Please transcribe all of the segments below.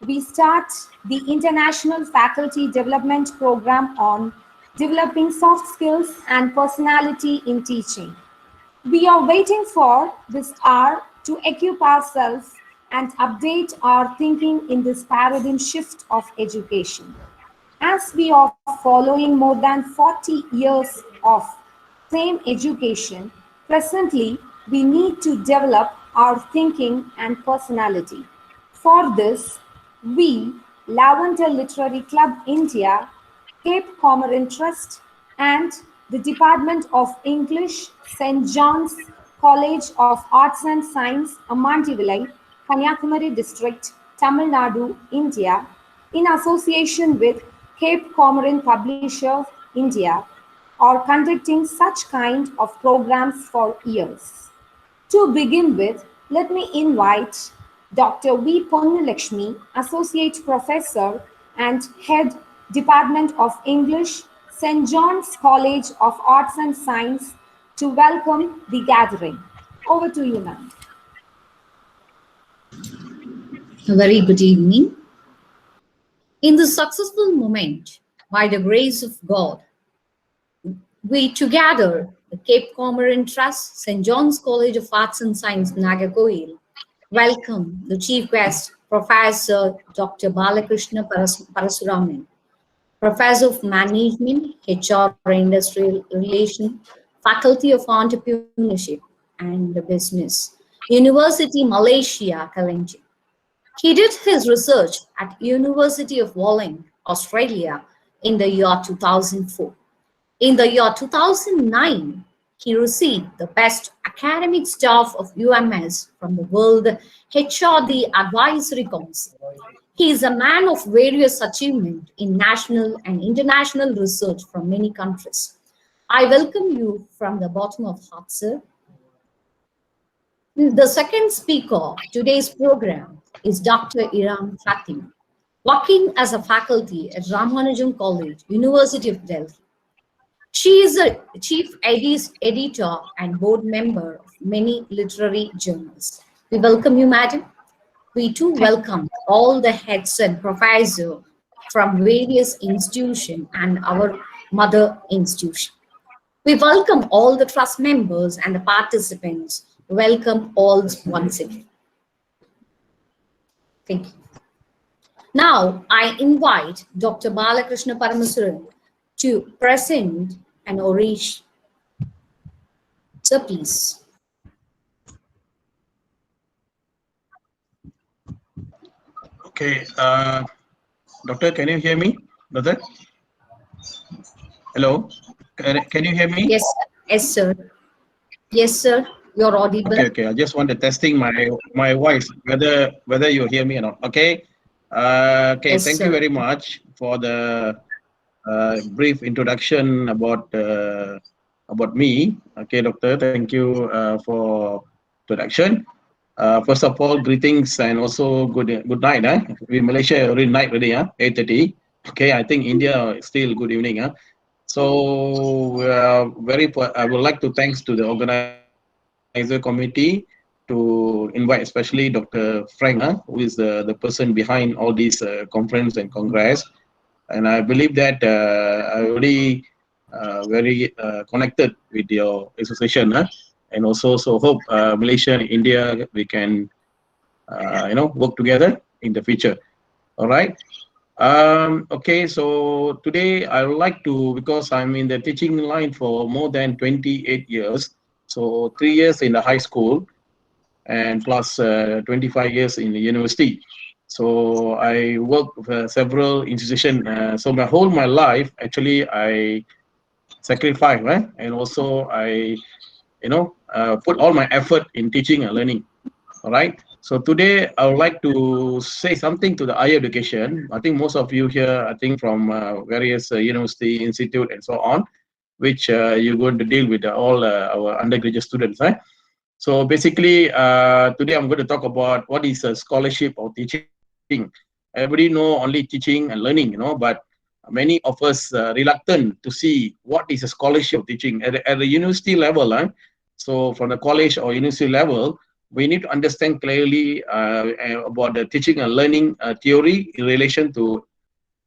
we start the International Faculty Development Program on developing soft skills and personality in teaching. We are waiting for this hour to equip ourselves and update our thinking in this paradigm shift of education. As we are following more than 40 years of same education, presently we need to develop our thinking and personality. For this, we, Lavender Literary Club India, Cape Comorin Trust, and the Department of English, St. John's College of Arts and Science, Amandivilai, Kanyakumari District, Tamil Nadu, India, in association with Cape Comorin Publishers India, are conducting such kind of programs for years. To begin with, let me invite Dr. V. Ponnulakshmi, Associate Professor and Head Department of English, St. John's College of Arts and Science, to welcome the gathering. Over to you, ma'am. A very good evening. In this successful moment, by the grace of God, we together, the Cape Comorin Trust, St. John's College of Arts and Science, Nagercoil, welcome the Chief Guest, Professor Dr. Balakrishna Parasuraman, Professor of Management, HR Industrial Relation, Faculty of Entrepreneurship and Business, University Malaysia, Kalenjin. He did his research at University of Wollongong, Australia in the year 2004. In the year 2009, he received the Best Academic Staff of UMS from the World HRD Advisory Council. He is a man of various achievements in national and international research from many countries. I welcome you from the bottom of heart, sir. The second speaker of today's program is Dr. Iram Fatim, working as a faculty at Ramanujan College, University of Delhi. She is a chief editor and board member of many literary journals. We welcome you, madam. We too welcome all the heads and professors from various institutions and our mother institution. We welcome all the trust members and the participants. Welcome all once again. Thank you. Now, I invite Dr. Balakrishna Paramasuran to present an oration. Sir, please. Okay, Doctor, can you hear me? Doctor? Hello? Can you hear me? Yes, yes, sir. Yes, sir. You're audible. Okay. I just want to testing my voice, whether you hear me or not. Okay. Yes, thank you very much for the brief introduction about me. Okay, Doctor, thank you for introduction. First of all, greetings and also good night. In Malaysia, already night already, 8:30. Okay, I think India still good evening. So I would like to thanks to the organizer committee to invite especially Dr. Frank, who is the person behind all these conference and congress. And I believe that I already very connected with your association, and also so hope Malaysia and India we can work together in the future. All right. Okay, so today I would like to, because I'm in the teaching line for more than 28 years, so 3 years in the high school and plus 25 years in the university. So I work for several institutions. So my life, actually, I sacrifice, right? And also I, put all my effort in teaching and learning. All right. So today I would like to say something to the higher education. I think most of you here, I think from various university, institute, and so on, which you're going to deal with all our undergraduate students, right? So basically, today I'm going to talk about what is a scholarship or teaching. Everybody know only teaching and learning, but many of us reluctant to see what is a scholarship of teaching at the university level. So from the college or university level, we need to understand clearly about the teaching and learning theory in relation to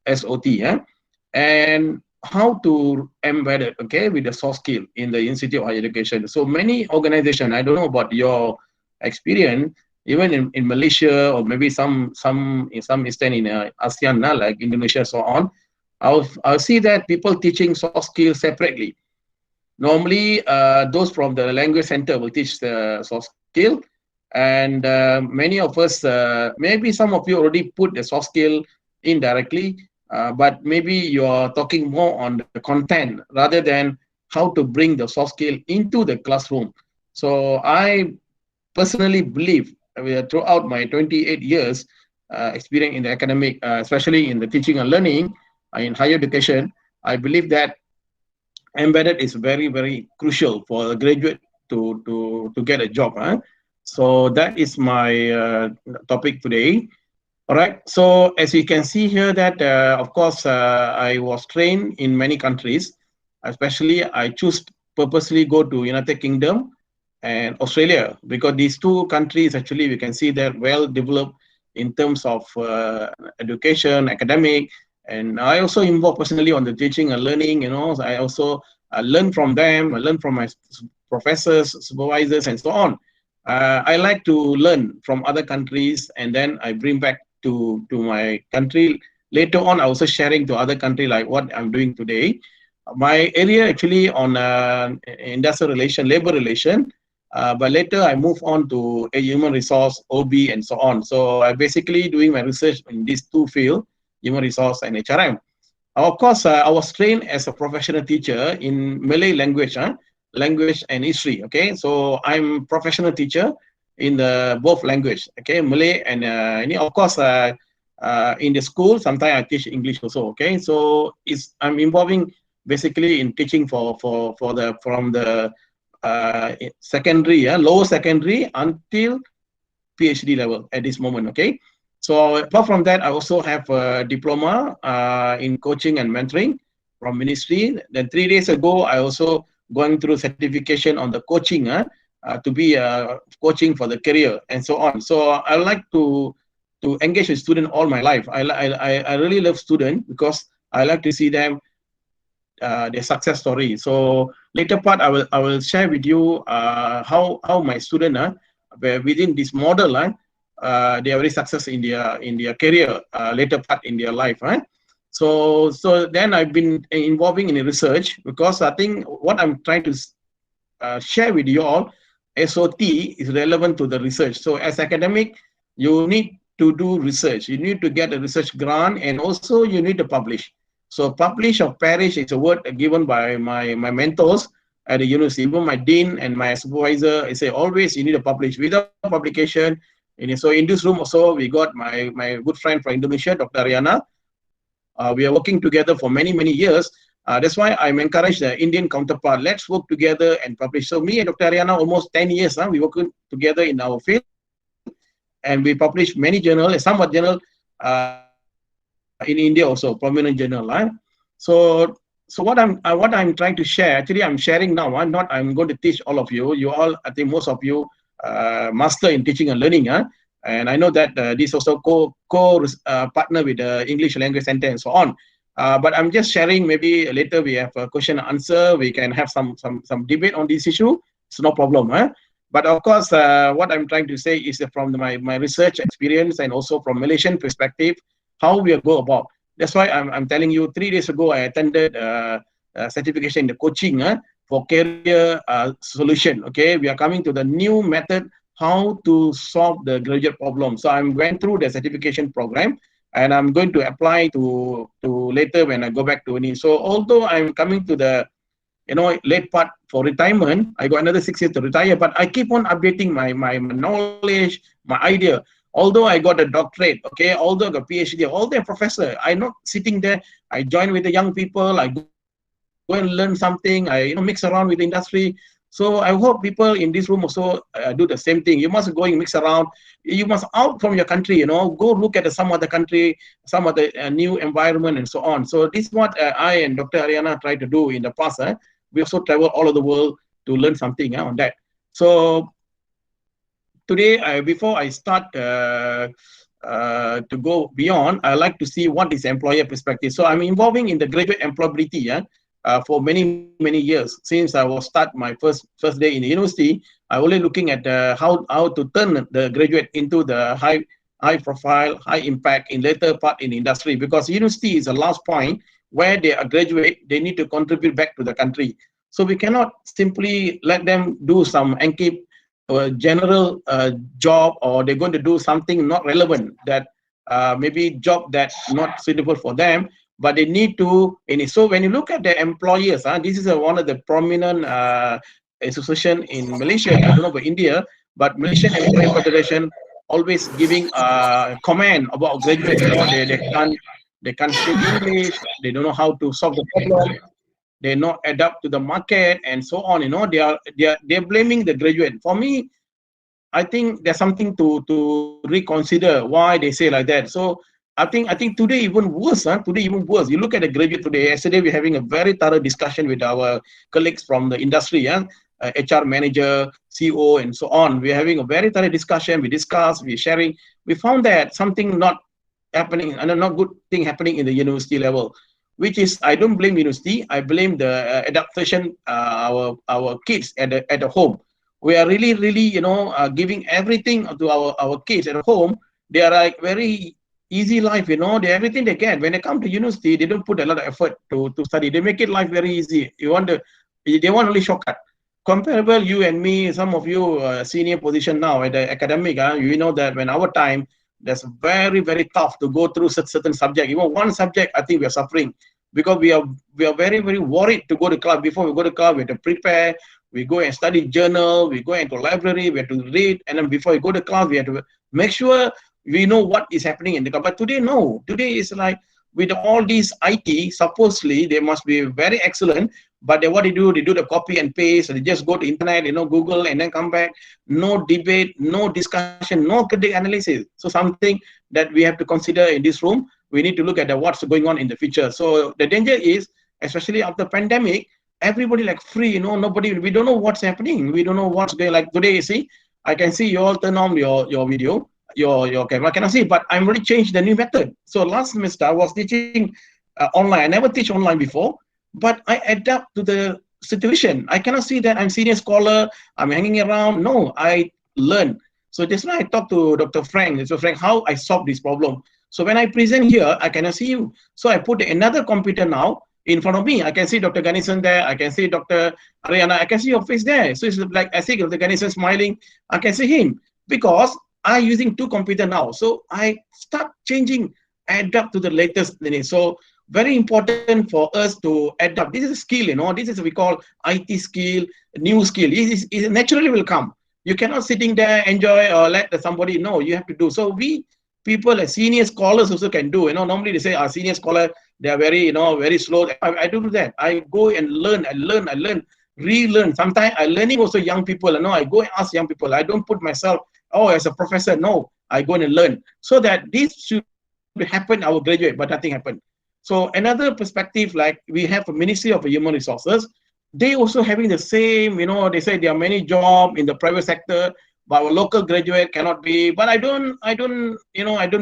SOT, and how to embed it, okay, with the soft skill in the Institute of Higher Education. So many organizations, I don't know about your experience, even in Malaysia or maybe some in some extent in ASEAN, like Indonesia, so on. I'll see that people teaching soft skills separately. Normally, those from the language center will teach the soft skill, and many of us, maybe some of you already put the soft skill indirectly, but maybe you're talking more on the content rather than how to bring the soft skill into the classroom. So I personally believe throughout my 28 years experience in the academic, especially in the teaching and learning in higher education, I believe that embedded is very, very crucial for a graduate to get a job. So that is my topic today. All right. So as you can see here that, of course, I was trained in many countries, especially I choose purposely go to United Kingdom and Australia, because these two countries actually we can see they're well developed in terms of education, academic, and I also involved personally on the teaching and learning. So I also learn from them, I learn from my professors, supervisors, and so on. I like to learn from other countries, and then I bring back to my country. Later on, I also sharing to other country like what I'm doing today. My area actually on industrial relation, labor relation, but later I move on to a human resource, OB, and so on. So I basically doing my research in these two fields, human resource and HRM. Of course, I was trained as a professional teacher in Malay language, language and history. Okay, so I'm professional teacher in the both language. Okay, Malay and of course, in the school sometimes I teach English also. Okay, so I'm involving basically in teaching for the from the secondary, lower secondary until PhD level at this moment. Okay, so apart from that, I also have a diploma in coaching and mentoring from ministry. Then 3 days ago, I also going through certification on the coaching to be coaching for the career and so on. So I like to engage with students all my life. I really love students because I like to see them their success story. So later part, I will share with you how my student within this model they are very success in their career later part in their life. So then I've been involving in research, because I think what I'm trying to share with you all, SOT is relevant to the research. So as academic, you need to do research. You need to get a research grant, and also you need to publish. So publish or perish is a word given by my mentors at the university. Even my dean and my supervisor, I say always you need to publish. Without publication, and so in this room also we got my good friend from Indonesia, Dr. Ariana. We are working together for many years. That's why I'm encouraged the Indian counterpart. Let's work together and publish. So me and Dr. Ariana almost 10 years. We work together in our field, and we publish many journals, somewhat journal in India also, prominent journal. So what I'm trying to share. Actually, I'm sharing now. I'm going to teach all of you. You all, I think most of you master in teaching and learning. And I know that this also partner with the English Language Center and so on. But I'm just sharing. Maybe later we have a question and answer. We can have some debate on this issue. It's no problem. But of course, what I'm trying to say is from my research experience and also from Malaysian perspective, how we go about. That's why I'm telling you. 3 days ago, I attended certification in the coaching for career solution. Okay, we are coming to the new method how to solve the graduate problem. So I'm going through the certification program, and I'm going to apply to later when I go back to uni. So although I'm coming to the late part for retirement, I got another 6 years to retire, but I keep on updating my knowledge, my idea. Although I got a doctorate, okay, although I got PhD, although a professor, I'm not sitting there. I join with the young people, I go and learn something, I mix around with the industry. So I hope people in this room also do the same thing. You must go and mix around. You must out from your country, go look at some other country, some other new environment and so on. So this is what I and Dr. Ariana tried to do in the past. We also travel all over the world to learn something on that. So today, before I start to go beyond, I like to see what is employer perspective. So I'm involving in the graduate employability, for many years. Since I was start my first day in the university, I only looking at how to turn the graduate into the high profile, high impact in later part in industry, because university is the last point where they are graduate, they need to contribute back to the country. So we cannot simply let them do some and keep general job, or they're going to do something not relevant, that maybe job that not suitable for them, but they need to. And so when you look at the employers, this is one of the prominent association in Malaysia. I don't know about India, but Malaysian Employee Federation always giving comment about graduate. They can't speak English. They don't know how to solve the problem. They not adapt to the market and so on. They're blaming the graduate. For me, I think there's something to reconsider why they say like that. So I think today even worse. Today even worse. You look at the graduate today. Yesterday we're having a very thorough discussion with our colleagues from the industry, HR manager, CEO, and so on. We're having a very thorough discussion. We discuss. We're sharing. We found that something not happening, and a not good thing happening in the university level, which is, I don't blame university. I blame the adaptation, our kids at the home. We are really giving everything to our kids at home. They are like very easy life. They everything they get. When they come to university, they don't put a lot of effort to study. They make it life very easy. They want only shortcut. Comparable, you and me, some of you senior position now at the academic, you know that when our time, that's very tough to go through certain subject. Even one subject, I think we are suffering, because we are very worried to go to class. Before we go to class, we have to prepare. We go and study journal. We go into library. We have to read, and then before we go to class, we have to make sure we know what is happening in the class. But today, no. Today is like, with all these IT, supposedly they must be very excellent. But what they do the copy and paste. They just go to internet, Google, and then come back. No debate, no discussion, no critical analysis. So something that we have to consider in this room. We need to look at what's going on in the future. So the danger is, especially after pandemic, everybody like free. Nobody. We don't know what's happening. We don't know what's going. Like today, you see, I can see you all turn on your video, your camera. I cannot see, but I'm already changed the new method. So last semester I was teaching online. I never teach online before, but I adapt to the situation. I cannot see that I'm senior scholar, I'm hanging around. No, I learn. So just now I talked to Dr. Frank. So Frank, how I solve this problem. So when I present here, I cannot see you. So I put another computer now in front of me. I can see Dr. Ganesan there. I can see Dr. Ariana. I can see your face there. So it's like I see Dr. Ganesan smiling. I can see him, because I'm using two computers now. So I start changing, adapt to the latest. So very important for us to adapt. This is a skill, this is what we call IT skill, new skill. It naturally will come. You cannot sitting there, enjoy, or let somebody know. You have to do. So we people as senior scholars also can do. Normally they say our senior scholar, they are very, very slow. I do that. I go and learn, relearn. Sometimes I learning also young people. I go and ask young people. I don't put myself, as a professor. No, I go and learn. So that this should happen, our graduate, but nothing happened. So another perspective, like we have a Ministry of Human Resources, they also having the same, they say there are many jobs in the private sector, but our local graduate cannot be. But I don't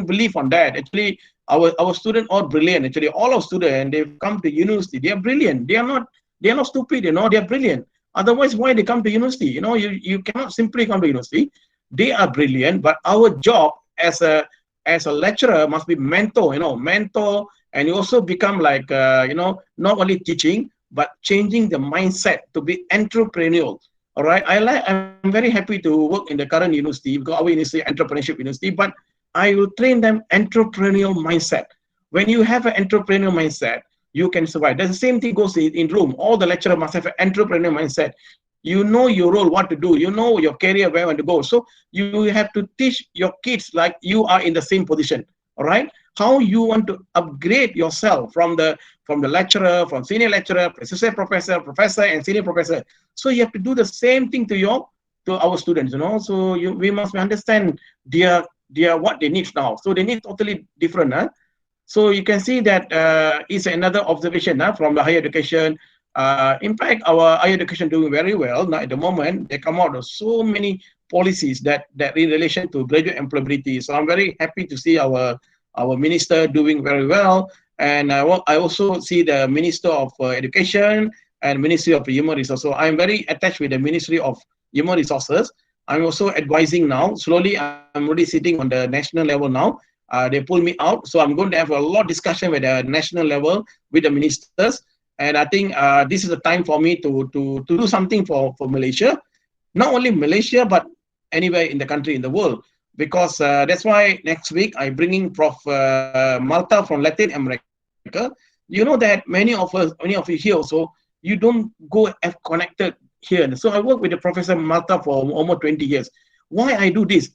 believe on that. Actually, our students are brilliant. Actually, all our students, they've come to university. They are brilliant. They are not stupid. They are brilliant. Otherwise, why they come to university? You cannot simply come to university. They are brilliant, but our job as a lecturer must be mentor. Mentor. And you also become like, not only teaching, but changing the mindset to be entrepreneurial. All right. I'm very happy to work in the current university, because our university, entrepreneurship university, but I will train them entrepreneurial mindset. When you have an entrepreneurial mindset, you can survive. The same thing goes in room. All the lecturer must have an entrepreneurial mindset. You know your role, what to do. You know your career, where you want to go. So you have to teach your kids like you are in the same position. All right. How you want to upgrade yourself from the lecturer, from senior lecturer, assistant professor, and senior professor. So you have to do the same thing to our students. So we must understand their what they need now. So they need totally different. So you can see that is another observation from the higher education. In fact, our higher education doing very well now at the moment. They come out of so many policies that in relation to graduate employability. So I'm very happy to see our minister doing very well, and I also see the Minister of Education and Ministry of Human Resources. So I'm very attached with the Ministry of Human Resources. I'm also advising now. Slowly, I'm already sitting on the national level now. They pull me out, so I'm going to have a lot of discussion with the national level with the ministers. And I think this is a time for me to do something for Malaysia, not only Malaysia but anywhere in the country in the world. Because that's why next week I bringing Prof. Malta from Latin America. You know that many of you here also, you don't go have connected here. So I work with the Professor Malta for almost 20 years. Why I do this?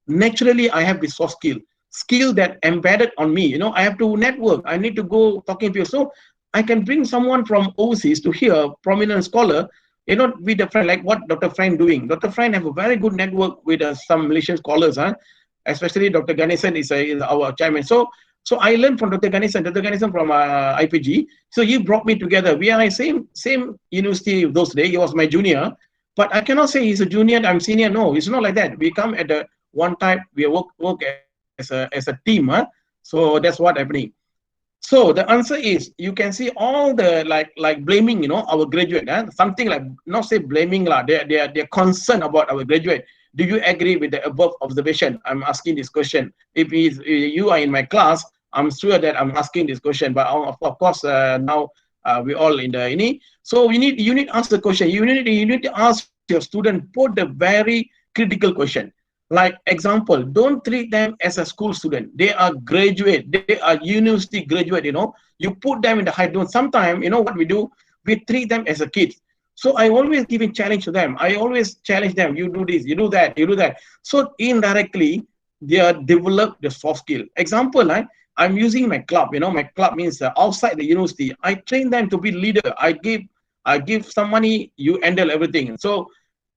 Naturally I have this soft skill that embedded on me. You know, I have to network. I need to go talking to you. So I can bring someone from overseas to here, prominent scholar, you know, with a friend like what Dr. Frank doing. Dr. Frank have a very good network with some Malaysian scholars, especially Dr. Ganesan is our chairman. So I learned from Dr. Ganesan from IPG. So he brought me together. We are same university those days. He was my junior, but I cannot say he's a junior, I'm senior. No, it's not like that. We come at the one type. We work as a team. So that's what happening. So the answer is, you can see all the like blaming, you know, our graduate, something like, not say blaming lah. They're concerned about our graduate. Do you agree with the above observation? I'm asking this question. If you are in my class, I'm sure that I'm asking this question. But of course, now we all in the ini. So you need to ask the question. You need to ask your student, put the very critical question. Like example, don't treat them as a school student. They are graduate. They are university graduate. You know, you put them in the high. Don't. Sometimes, you know what we do? We treat them as a kid. So I always give a challenge to them. I always challenge them. You do this. You do that. You do that. So indirectly, they are develop the soft skill. Example, I'm using my club. You know, my club means outside the university. I train them to be leader. I give some money. You handle everything. So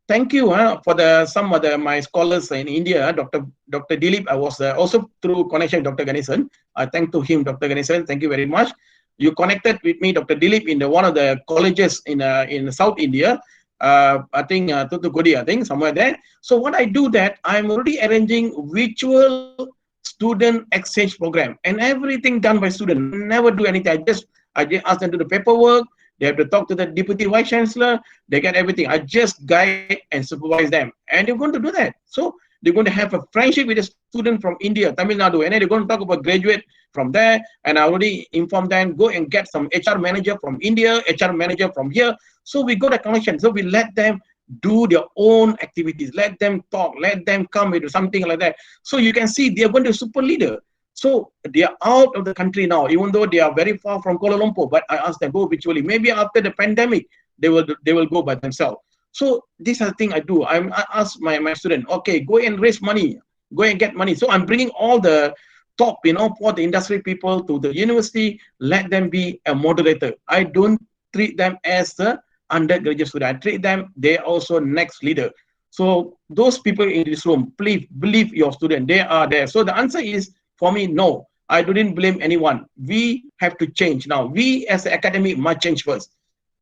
thank you for some of my scholars in India. Dr. Dilip, I was also through connection with Dr. Ganesan. I thank to him, Dr. Ganesan. Thank you very much. You connected with me, Dr. Dilip, in one of the colleges in South India. I think Thoothukudi, I think somewhere there. So what I do that, I'm already arranging virtual student exchange program, and everything done by student. Never do anything. I just ask them to do the paperwork. They have to talk to the deputy vice chancellor. They get everything. I just guide and supervise them, and they're going to do that. So they're going to have a friendship with a student from India, Tamil Nadu, and then they're going to talk about graduate from there. And I already informed them, go and get some HR manager from India, HR manager from here. So we got a connection. So we let them do their own activities, let them talk, let them come with something like that. So you can see they're going to be super leader. So they are out of the country now, even though they are very far from Kuala Lumpur. But I asked them, go virtually. Maybe after the pandemic, they will go by themselves. So this is the thing I do. I ask my student, okay, go and raise money, go and get money. So I'm bringing all the top, for the industry people to the university. Let them be a moderator. I don't treat them as the undergraduate student. I treat them, they're also next leader. So those people in this room, please believe your student. They are there. So the answer is, for me, no. I didn't blame anyone. We have to change now. We as the academic must change first.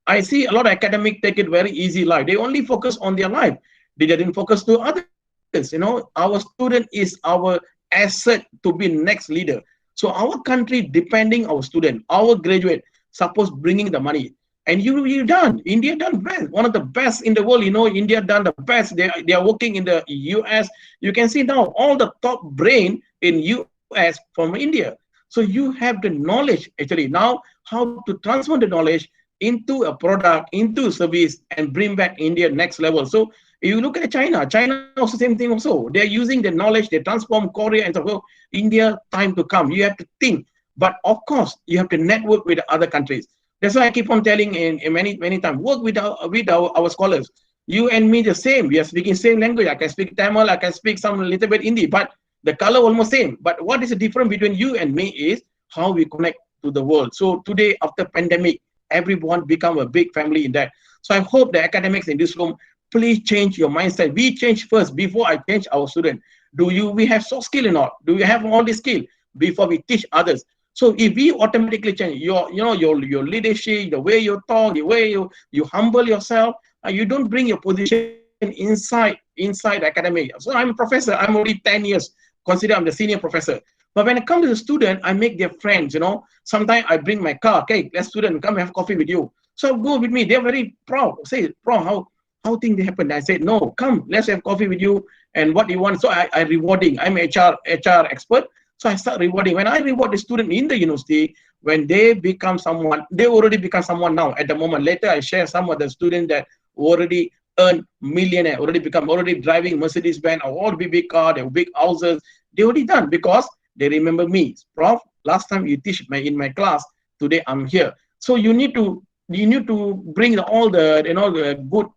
I see a lot of academic take it very easy life. They only focus on their life. They didn't focus to others. Our student is our asset to be next leader. So our country depending our student, our graduate, suppose bringing the money. And you done. India done best. One of the best in the world. India done the best. They are working in the US. You can see now all the top brain in US from India. So you have the knowledge actually now how to transfer the knowledge into a product, into a service, and bring back India next level. So if you look at China also same thing also. They're using the knowledge, they transform Korea and so India, time to come. You have to think. But of course, you have to network with other countries. That's why I keep on telling in many times, work with our scholars. You and me the same. We are speaking same language. I can speak Tamil, I can speak some little bit Hindi, but the color almost same. But what is the difference between you and me is how we connect to the world. So today, after pandemic, everyone become a big family in that. So I hope the academics in this room, please change your mindset. We change first before I change our student. We have soft skill or not? Do we have all the skill before we teach others? So if we automatically change your leadership, the way you talk, the way you humble yourself, you don't bring your position inside academic. So I'm a professor. I'm already 10 years. Consider I'm the senior professor. But when it comes to the student, I make their friends. Sometimes I bring my car. Okay, let's student come have coffee with you. So go with me. They're very proud. Say, bro, how things happen? I said, no, come, let's have coffee with you. And what you want? So I rewarding. I'm HR expert. So I start rewarding. When I reward the student in the university, when they become someone, they already become someone now. At the moment, later I share some of the students that already earn millionaire, already driving Mercedes Benz or all big car, they have big houses. They already done because they remember me. Prof, last time you teach in my class, today I'm here. So you need to bring all the the good,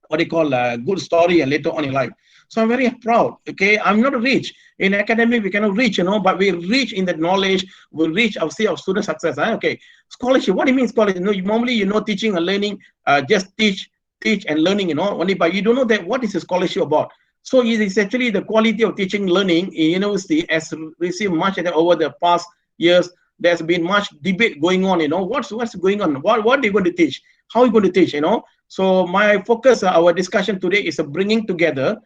what they call good story, and later on in life. So I'm very proud. Okay, I'm not rich in academic. We cannot reach, but we reach in the knowledge. We reach our student success. Okay, scholarship. What do you mean scholarship? Normally teaching and learning, just teach and learning. Only, but you don't know that what is a scholarship about. So it is actually the quality of teaching learning in university has received much over the past years. There's been much debate going on. What's going on? What are you going to teach? How are you going to teach? So my focus, our discussion today is bringing together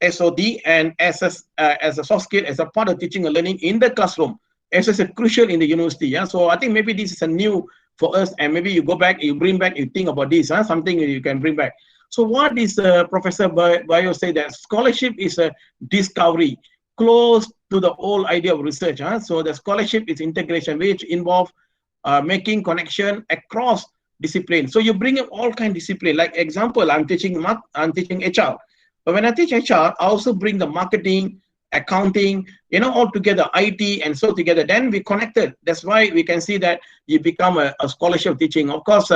SOT and SS as a soft skill as a part of teaching and learning in the classroom. SS is crucial in the university. Yeah. So I think maybe this is a new for us, and maybe you go back, you bring back, you think about this, something you can bring back. So what is Professor Bayo say that scholarship is a discovery close to the whole idea of research. So the scholarship is integration, which involve making connection across discipline. So you bring in all kind of discipline. Like example, I'm teaching HR. But when I teach HR, I also bring the marketing, accounting, all together, IT, and so together. Then we connected. That's why we can see that you become a scholarship of teaching. Of course,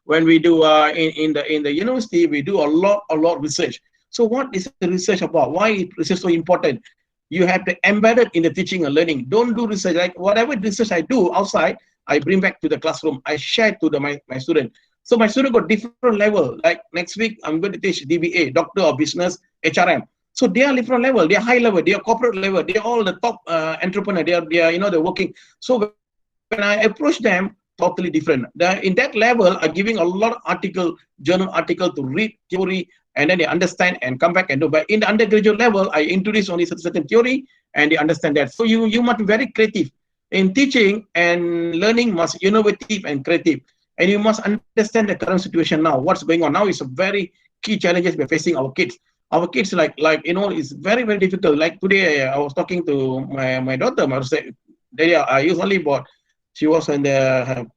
when we do in the university, we do a lot of research. So what is the research about? Why is research so important? You have to embed it in the teaching and learning. Don't do research like whatever research I do outside, I bring back to the classroom. I share to my student. So my student got different level. Like next week, I'm going to teach DBA, Doctor of Business, HRM. So they are different level. They are high level. They are corporate level. They are all the top entrepreneur. They are they're working. So when I approach them, totally different. In that level, I'm giving a lot of journal article to read theory, and then they understand and come back and do. But in the undergraduate level, I introduce only certain theory, and they understand that. So you must be very creative. In teaching and learning must innovative and creative. And you must understand the current situation now. What's going on now is a very key challenges we're facing our kids. Our kids it's very, very difficult. Like today, I was talking to my daughter. I was saying, I use only about, she was in the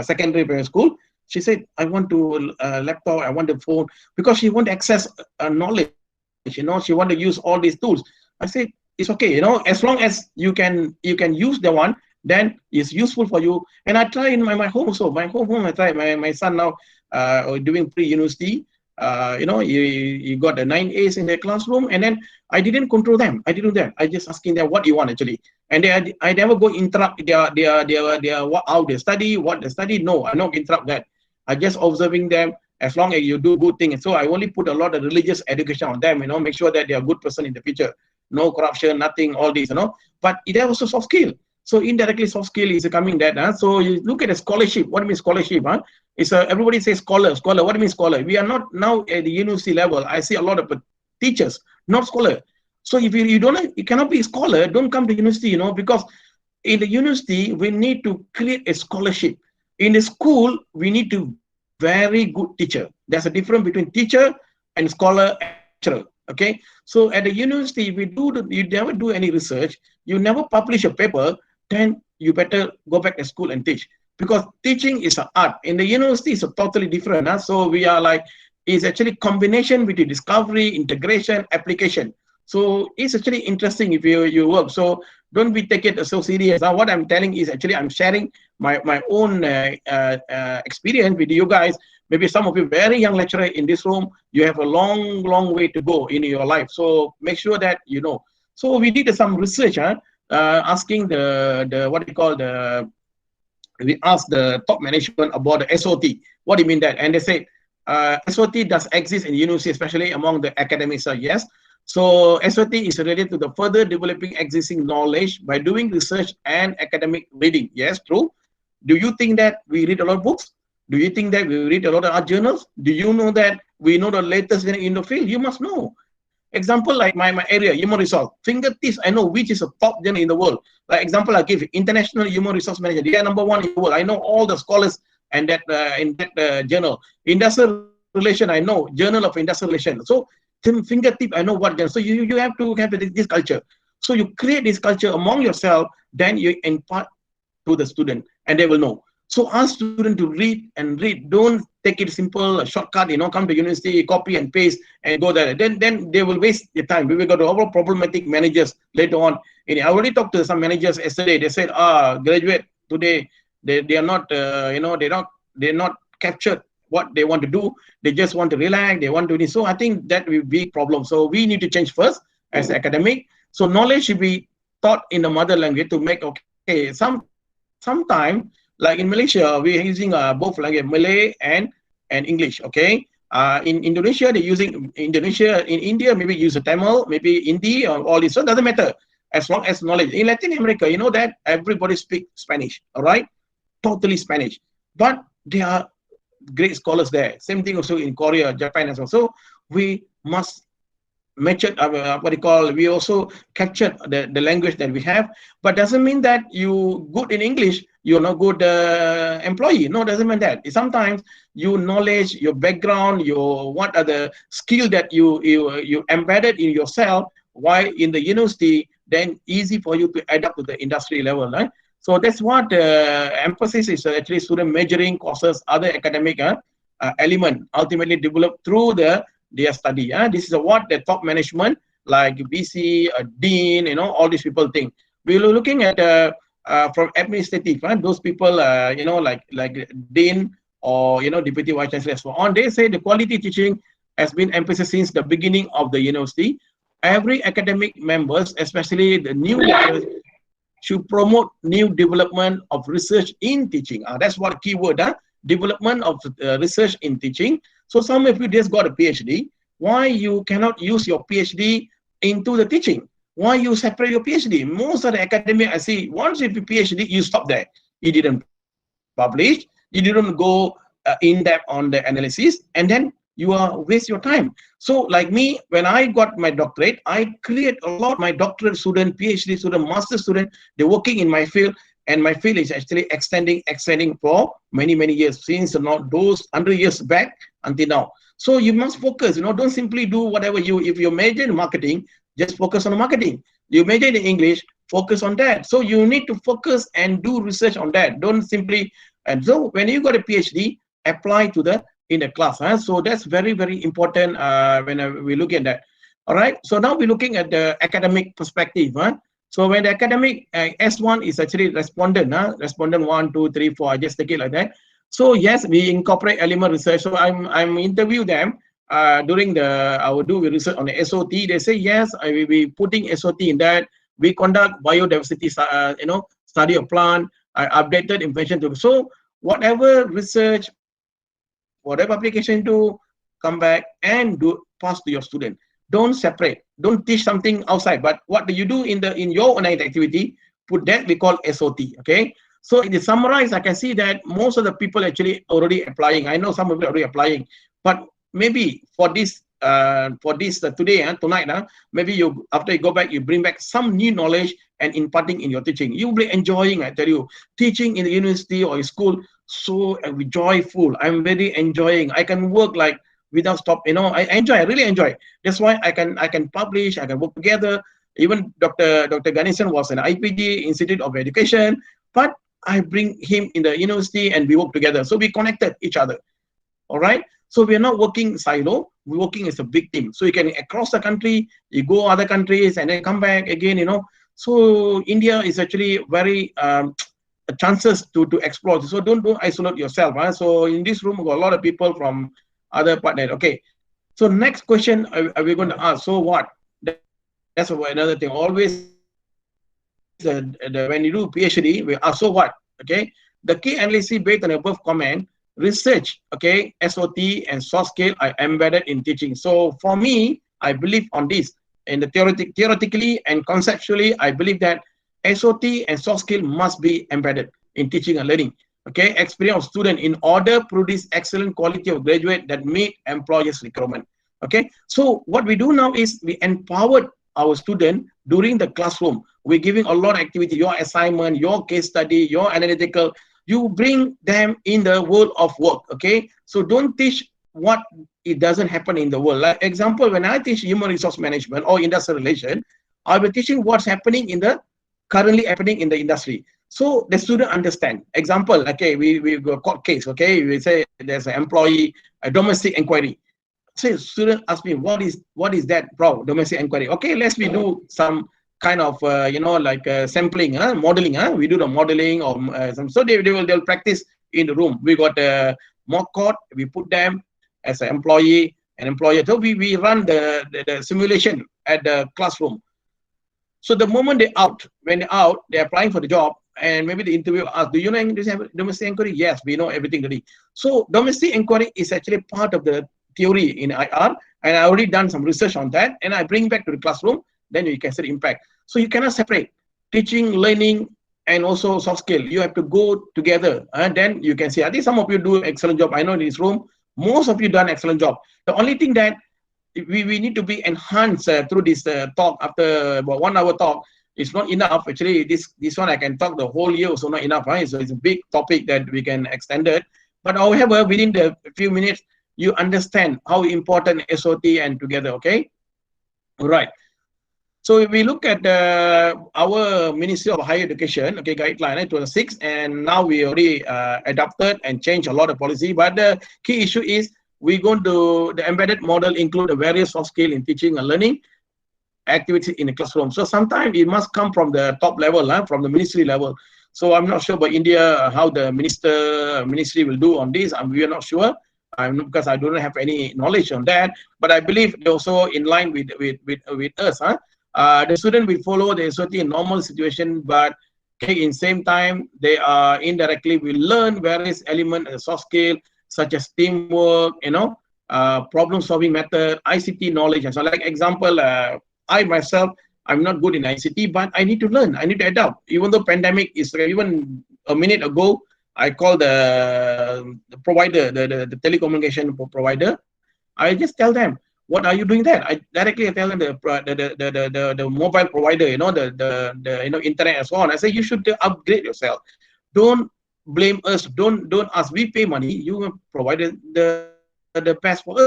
secondary primary school. She said, I want to laptop, I want the phone, because she want to access knowledge. She want to use all these tools. I said, it's okay, as long as you can use the one, then it's useful for you. And I try in my home also. My home I try. My son now doing pre-university. You got the 9 A's in the classroom, and then I didn't control them. I didn't do that. I just asking them what you want actually, and I never go interrupt their how they study, what they study. No, I don't interrupt that. I just observing them. As long as you do good things, so I only put a lot of religious education on them. Make sure that they are a good person in the future. No corruption, nothing, all this. But it is also soft skill. So indirectly, soft skill is coming that. So you look at a scholarship. What do you mean scholarship? It's everybody says scholar. What do you mean scholar? We are not now at the university level. I see a lot of teachers, not scholar. So if you cannot be a scholar, don't come to university. Because in the university we need to create a scholarship. In the school we need to very good teacher. There's a difference between teacher and scholar and lecturer. Okay. So at the university, you never do any research. You never publish a paper. Then you better go back to school and teach, because teaching is an art. In the university, it's a totally different. So we are it's actually combination between discovery, integration, application. So it's actually interesting if you work. So don't take it so serious. Now what I'm telling is actually I'm sharing my own experience with you guys. Maybe some of you very young lecturer in this room, you have a long way to go in your life. So make sure that you know. So we did some research, asking we asked the top management about the SOT. What do you mean that? And they said SOT does exist in university, especially among the academics. Yes. So SOT is related to the further developing existing knowledge by doing research and academic reading. Yes, true. Do you think that we read a lot of books? Do you think that we read a lot of art journals? Do you know that We know the latest in the field. You must know. Example like my area, human resource. Fingertips, I know which is a top journal in the world. Like example, I give International Human Resource Manager. They are number one in the world. I know all the scholars and that in that journal. Industrial relation, I know Journal of Industrial Relation. So fingertip, I know what journal. So you have to have this culture. So you create this culture among yourself. Then you impart to the student, and they will know. So ask student to read and read. Don't take it simple, a shortcut, come to university, copy and paste and go there. Then they will waste their time. We will go to our problematic managers later on. And I already talked to some managers yesterday. They said, graduate today, they are not, they're not captured what they want to do. They just want to relax. They want to do. So I think that will be a problem. So we need to change first as academic. So knowledge should be taught in the mother language to make, okay, sometime like in Malaysia, we are using both language, Malay and English. Okay. In Indonesia, they're using Indonesia. In India, maybe use a Tamil, maybe Hindi, or all this. So it doesn't matter as long as knowledge. In Latin America, you know that everybody speaks Spanish. All right, totally Spanish, but they are great scholars there. Same thing also in Korea, Japan as well. So we must matured we also captured the language that we have, but doesn't mean that you good in English, you're not good employee. No, doesn't mean that. Sometimes your knowledge, your background, your what are the skill that you embedded in yourself while in the university, then easy for you to adapt to the industry level, right? So that's what emphasis is actually student measuring courses, other academic element ultimately developed through their study. This is what the top management like BC, Dean, all these people think. We were looking at from administrative, those people, like Dean or Deputy Vice Chancellor, so on. They say the quality teaching has been emphasized since the beginning of the university. Every academic members, especially the new lecturers, should promote new development of research in teaching. That's what keyword, development of research in teaching. So some of you just got a PhD. Why you cannot use your PhD into the teaching? Why you separate your PhD? Most of the academic I see, once you have a PhD, you stop there. You didn't publish. You didn't go in depth on the analysis, and then you are waste your time. So like me, when I got my doctorate, I create a lot my doctorate student, PhD student, master student. They're working in my field, and my field is actually extending for many years, since not those 100 years back until now. So you must focus. Don't simply do whatever if you major in marketing, just focus on marketing. You major in English, focus on that. So you need to focus and do research on that. Don't simply. And so when you got a PhD, apply to in the class. So that's very important when we look at that. All right. So now we're looking at the academic perspective. So when the academic S1 is actually respondent, respondent 1, 2, 3, 4. I just take it like that. So yes, we incorporate element research. So I'm interview them during I will do research on the SOT. They say yes, I will be putting SOT in that. We conduct biodiversity, study of plant. I updated information to. So whatever research, whatever application do, come back and pass to your student. Don't separate. Don't teach something outside. But what do you do in your own activity? Put that we call SOT. Okay. So in the summarize, I can see that most of the people actually already applying. I know some of you are already applying, but maybe for this today, tonight, maybe you after you go back, you bring back some new knowledge and imparting in your teaching. You'll be enjoying. I tell you, teaching in the university or school so joyful. I'm very enjoying. I can work like without stop. I enjoy. I really enjoy. That's why I can publish. I can work together. Even Dr. Ganesan was an IPG, Institute of Education, but I bring him in the university and we work together. So we connected each other. All right. So we are not working silo. We're working as a big team. So you can across the country, you go other countries and then come back again. So India is actually very chances to explore. So don't isolate yourself. So in this room, we got a lot of people from other partners. Okay. So next question are we going to ask? So what? That's another thing. Always when you do PhD, we ask so what? Okay. The key analysis based on above comment, research, okay, SOT and soft skill are embedded in teaching. So for me, I believe on this. In the theoretically and conceptually, I believe that SOT and soft skill must be embedded in teaching and learning. okay, experience of student in order to produce excellent quality of graduate that meet employers' requirement. Okay, so what we do now is we empowered our student during the classroom. We're giving a lot of activity, your assignment, your case study, your analytical. You bring them in the world of work. Okay, so don't teach what it doesn't happen in the world. Like example, when I teach human resource management or industrial relation, I'll be teaching what's happening in the currently happening in the industry. So the student understand. Example, okay, we go court case, okay, we say there's an employee, a domestic inquiry. Say student ask me what is that, bro, domestic inquiry. Okay, let's we do some kind of like sampling, modeling. We do the modeling or some. So they'll practice in the room. We got a mock court. We put them as an employee, an employer. So we run the simulation at the classroom. So the moment when they're out, they're applying for the job, and maybe the interviewer asks, "Do you know English domestic inquiry?" Yes, we know everything already. So domestic inquiry is actually part of the theory in IR, and I already done some research on that, and I bring back to the classroom. Then you can see the impact. So you cannot separate teaching, learning, and also soft skill. You have to go together, and then you can see. I think some of you do an excellent job. I know in this room, most of you done excellent job. The only thing that we need to be enhanced through this talk. After about 1 hour talk, it's not enough. Actually, this one I can talk the whole year, so not enough, right? So it's a big topic that we can extend it. But however, within the few minutes, you understand how important SOT and together. Okay, all right. So if we look at our Ministry of Higher Education, okay, guideline 2006, and now we already adopted and changed a lot of policy. But the key issue is we're going to the embedded model include the various soft skill in teaching and learning activity in the classroom. So sometimes it must come from the top level, from the ministry level. So I'm not sure about India how the ministry will do on this. We are not sure. Because I don't have any knowledge on that. But I believe they're also in line with us. The student will follow the SOT in normal situation, but okay, in same time they are indirectly will learn various elements of soft skill such as teamwork, problem solving method, ICT knowledge, and so. Like example, I myself, I'm not good in ICT, but I need to learn. I need to adapt. Even though pandemic is even a minute ago, I called the provider, the telecommunication provider. I just tell them, "What are you doing there?" I directly tell them the mobile provider, the internet and so on. I say you should upgrade yourself. Don't blame us. Don't ask. We pay money. You provided the best for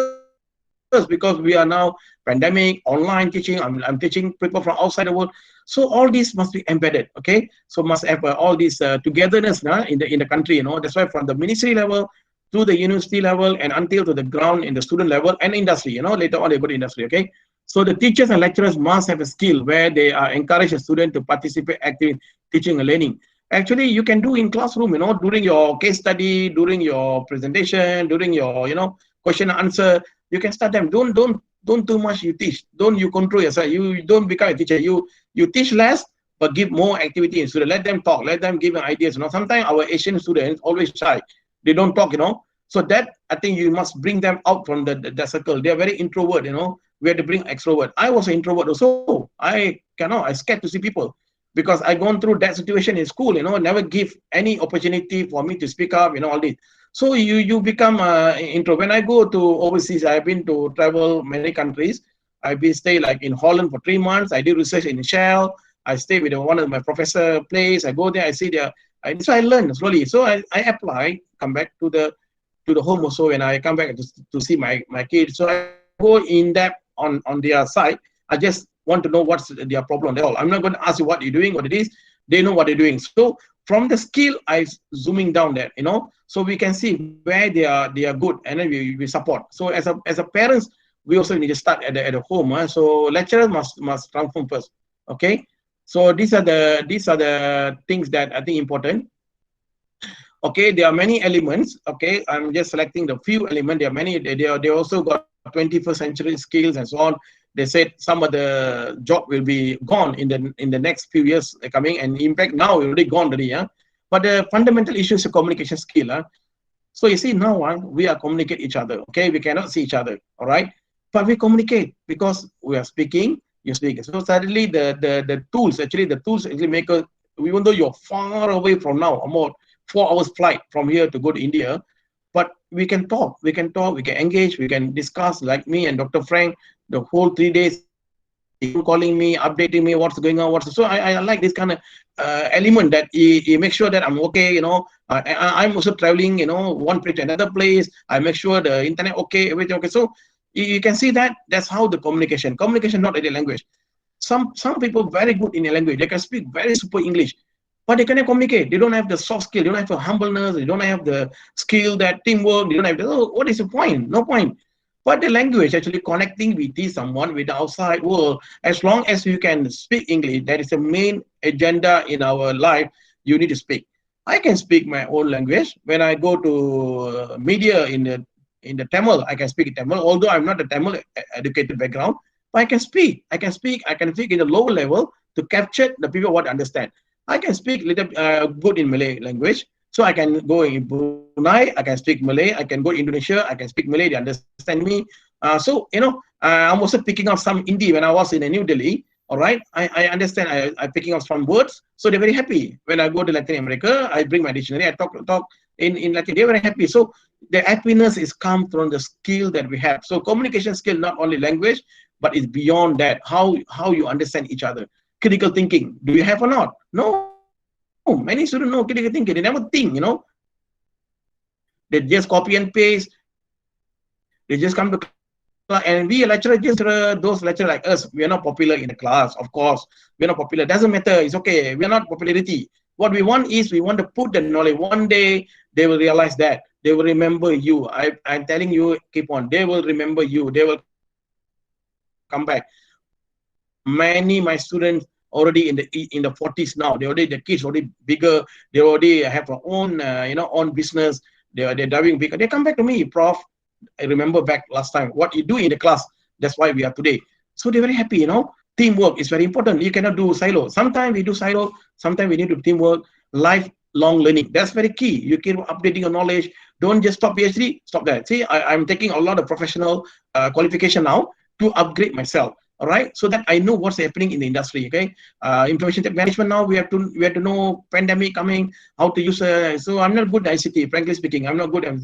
us because we are now pandemic, online teaching. I'm teaching people from outside the world. So all this must be embedded. Okay, so must have all this togetherness in the country. That's why from the ministry level to the university level and until to the ground in the student level and industry. Later on they go to industry. Okay, so the teachers and lecturers must have a skill where they encourage a student to participate actively in teaching and learning. Actually, you can do in classroom. During your case study, during your presentation, during your question and answer, you can start them. Don't too much you teach. Don't you control yourself. You don't become a teacher. You teach less, but give more activity in students. Let them talk. Let them give ideas. Sometimes our Asian students always shy. They don't talk. So that I think you must bring them out from the circle. They are very introvert. We have to bring extrovert. I was an introvert also. I scared to see people because I gone through that situation in school. Never give any opportunity for me to speak up. All this. So you become intro. When I go to overseas, I've been to travel many countries. I've been stay like in Holland for 3 months. I did research in Shell. I stay with one of my professor place. I go there. I see there. So I learn slowly. So I apply. Come back to the home also when I come back to see my kids. So I don't go in depth on their side. I just want to know what's their problem. They all. I'm not going to ask you what you're doing, what it is. They know what they're doing. So from the skill, I zooming down there. So we can see where they are good, and then we support. So as a parents, we also need to start at the home. So lecturers must transform first. Okay. So these are the things that I think important. Okay, there are many elements. Okay, I'm just selecting the few elements. There are many. They also got 21st century skills and so on. They said some of the job will be gone in the next few years coming, and in fact now already gone already. But the fundamental issue is a communication skill. So you see now we are communicate each other. Okay, we cannot see each other. All right, but we communicate because we are speaking. You speak. So suddenly the tools actually make us, even though you're far away from now, more 4 hours flight from here to go to India, but we can engage, we can discuss, like me and Dr. Frank, the whole 3 days. He keep on calling me, updating me what's going on, what's so I like this kind of element that he makes sure that I'm okay, I'm also traveling, one place to another place. I make sure the internet okay, everything okay. So you can see that that's how the communication, not only language. Some people very good in a language, they can speak very super English, but they cannot communicate. They don't have the soft skill, they don't have the humbleness, they don't have the skill, that teamwork, they don't have the, oh, what is the point? No point. But the language actually connecting with this someone with the outside world, as long as you can speak English, that is the main agenda in our life. You need to speak. I can speak my own language. When I go to media in the Tamil, I can speak Tamil, although I'm not a Tamil educated background, but I can speak. I can speak in the lower level to capture the people what understand. I can speak little good in Malay language. So I can go in Brunei, I can speak Malay. I can go to Indonesia, I can speak Malay. They understand me. I'm also picking up some Hindi when I was in New Delhi. All right, I understand. I picking up some words, so they're very happy. When I go to Latin America, I bring my dictionary. I talk in Latin. They're very happy. So the happiness is come from the skill that we have. So communication skill, not only language, but it's beyond that. How you understand each other. Critical thinking, do you have or not? No, many students know critical thinking. They never think. They just copy and paste. They just come to class, and we lecturer just those lecturer like us. We are not popular in the class. Of course, we are not popular. Doesn't matter. It's okay. We are not popularity. What we want is we want to put the knowledge. One day they will realize that. They will remember you. I'm telling you, keep on. They will remember you. They will come back. Many my students already in the 40s now. They already the kids already bigger. They already have their own own business. They're driving bigger. They come back to me, Prof. I remember back last time what you do in the class. That's why we are today. So they're very happy. Teamwork is very important. You cannot do silo. Sometimes we do silo. Sometimes we need to teamwork. Lifelong learning. That's very key. You keep updating your knowledge. Don't just stop PhD. Stop that. See, I'm taking a lot of professional qualification now to upgrade myself. All right, so that I know what's happening in the industry. Okay, information tech management now we have to know pandemic coming, how to use. So I'm not good at ICT. Frankly speaking, I'm not good at.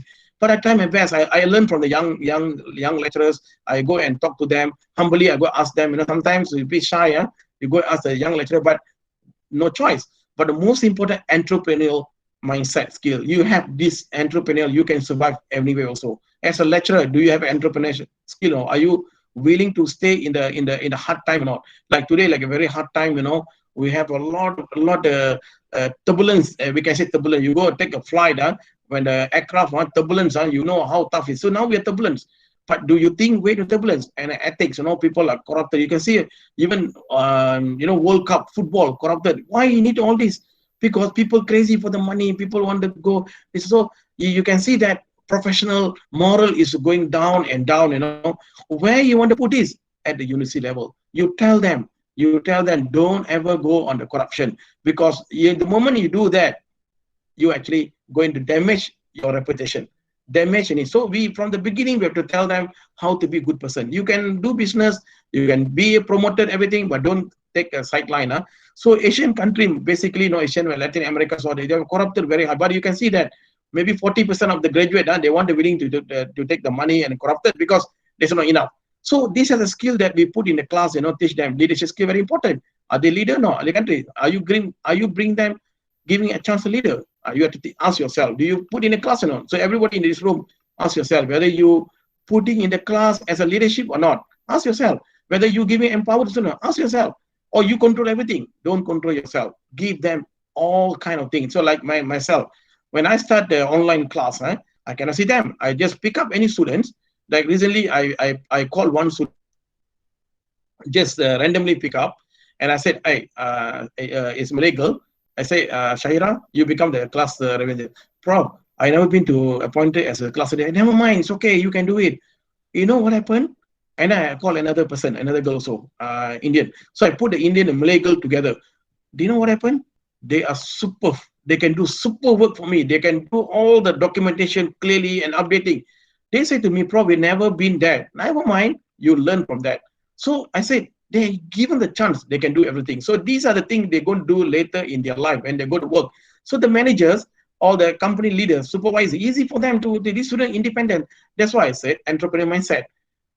But I try my best. I learn from the young lecturers. I go and talk to them humbly. I go ask them. Sometimes you be shy. You go ask the young lecturer, but no choice. But the most important entrepreneurial mindset skill. You have this entrepreneurial, you can survive anywhere also. As a lecturer, do you have entrepreneurship skill, or are you willing to stay in the hard time or not? Like today, like a very hard time, we have a lot turbulence. We can say turbulence. You go take a flight, when the aircraft want turbulence, you know how tough it is. So now we are turbulence. But do you think way to turbulence and ethics? People are corrupted. You can see even World Cup football corrupted. Why you need all this? Because people crazy for the money. People want to go. So you can see that professional moral is going down and down. Where you want to put this at the university level. You tell them, don't ever go on the corruption, because the moment you do that, you actually going to damage your reputation, damage it. So we from the beginning we have to tell them how to be a good person. You can do business, you can be promoted, everything, but don't take a sideline. So Asian country, basically, Asian, Latin America, so they are corrupted very hard. But you can see that maybe 40% of the graduate, they want to willing to take the money and corrupted because there's not enough. So this is a skill that we put in the class, teach them leadership skill, very important. Are they leader? No. Are they country? Are you bring them giving a chance to leader? You have to ask yourself, do you put in a class or not? So everybody in this room, ask yourself whether you putting in the class as a leadership or not. Ask yourself whether you giving empowered or not. Ask yourself, or you control everything. Don't control yourself. Give them all kind of things. So like myself, when I start the online class, I cannot see them. I just pick up any students. Like recently, I called one student, just randomly pick up, and I said, hey, it's Malay girl. I say, Shahira, you become the class representative. Prof, I never been to appointed as a class leader. Never mind, it's okay, you can do it. You know what happened? And I call another person, another girl also, Indian. So I put the Indian and Malay girl together. Do you know what happened? They are super. They can do super work for me. They can do all the documentation clearly and updating. They say to me, Prof, we never been there. Never mind, you learn from that. So I said, they given the chance, they can do everything. So these are the things they're going to do later in their life when they go to work. So the managers all the company leaders, supervisor, easy for them to these students independent. That's why I said entrepreneur mindset.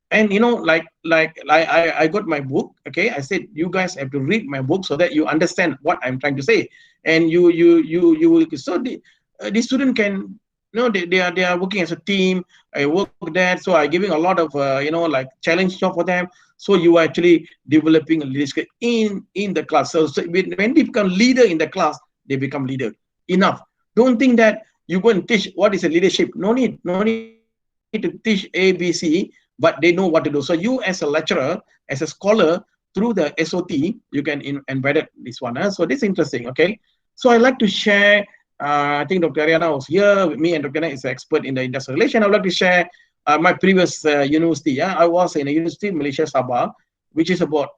And I got my book. Okay, I said you guys have to read my book so that you understand what I'm trying to say, and you will, so the student can, they are working as a team. I work there, so I giving a lot of like challenge job for them. So you are actually developing a leadership in the class. So when they become leader in the class, they become leader. Enough. Don't think that you go and teach what is a leadership. No need to teach ABC, but they know what to do. So you as a lecturer, as a scholar, through the SOT, you can embed this one. So this is interesting. Okay. So I like to share. I think Dr. Ariana was here with me, and Dr. Ariana is an expert in the industrial relation. I would like to share my previous university. Yeah, I was in a university in Malaysia, Sabah, which is about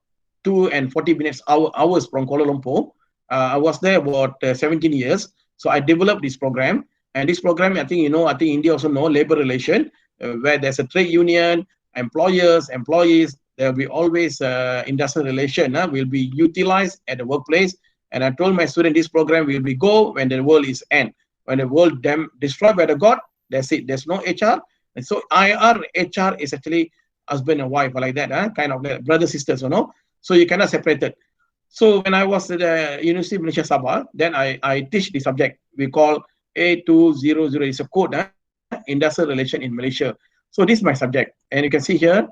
2 and 40 minutes hours from Kuala Lumpur. I was there about 17 years. So I developed this program. And this program, I think, I think India also know labor relation, where there's a trade union, employers, employees. There will be always industrial relation will be utilized at the workplace. And I told my student this program will be go when the world is end. When the world destroyed by the God, that's it. There's no HR. And so IR, HR is actually husband and wife, like that, kind of like brother, sisters, So you cannot separate it. So when I was at the University of Malaysia Sabah, then I teach the subject we call A200. It's a code, industrial relation in Malaysia. So this is my subject. And you can see here,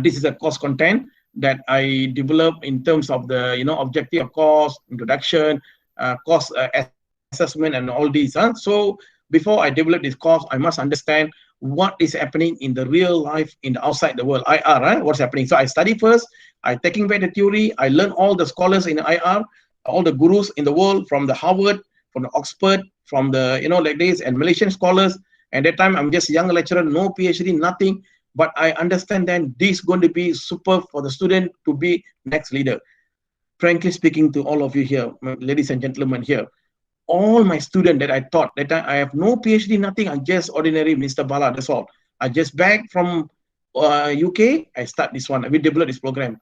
this is a course content that I develop in terms of the objective of course, introduction, course assessment, and all these. So before I develop this course, I must understand what is happening in the real life in the outside the world, IR, what's happening. So I study first, I taking back the theory, I learn all the scholars in IR, all the gurus in the world, from the Harvard, from the Oxford, from the like this, and Malaysian scholars. And that time I'm just a young lecturer, no PhD, nothing. But I understand then this is going to be super for the student to be next leader. Frankly speaking to all of you here, ladies and gentlemen here, all my students that I taught, that I have no PhD, nothing. I'm just ordinary Mr. Bala, that's all. I just back from UK, I start this one. We develop this program.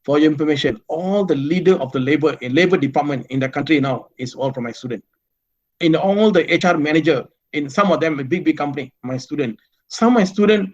For your information, all the leader of the labor department in the country now is all from my student. In all the HR manager, in some of them a big company, my student. Some of my student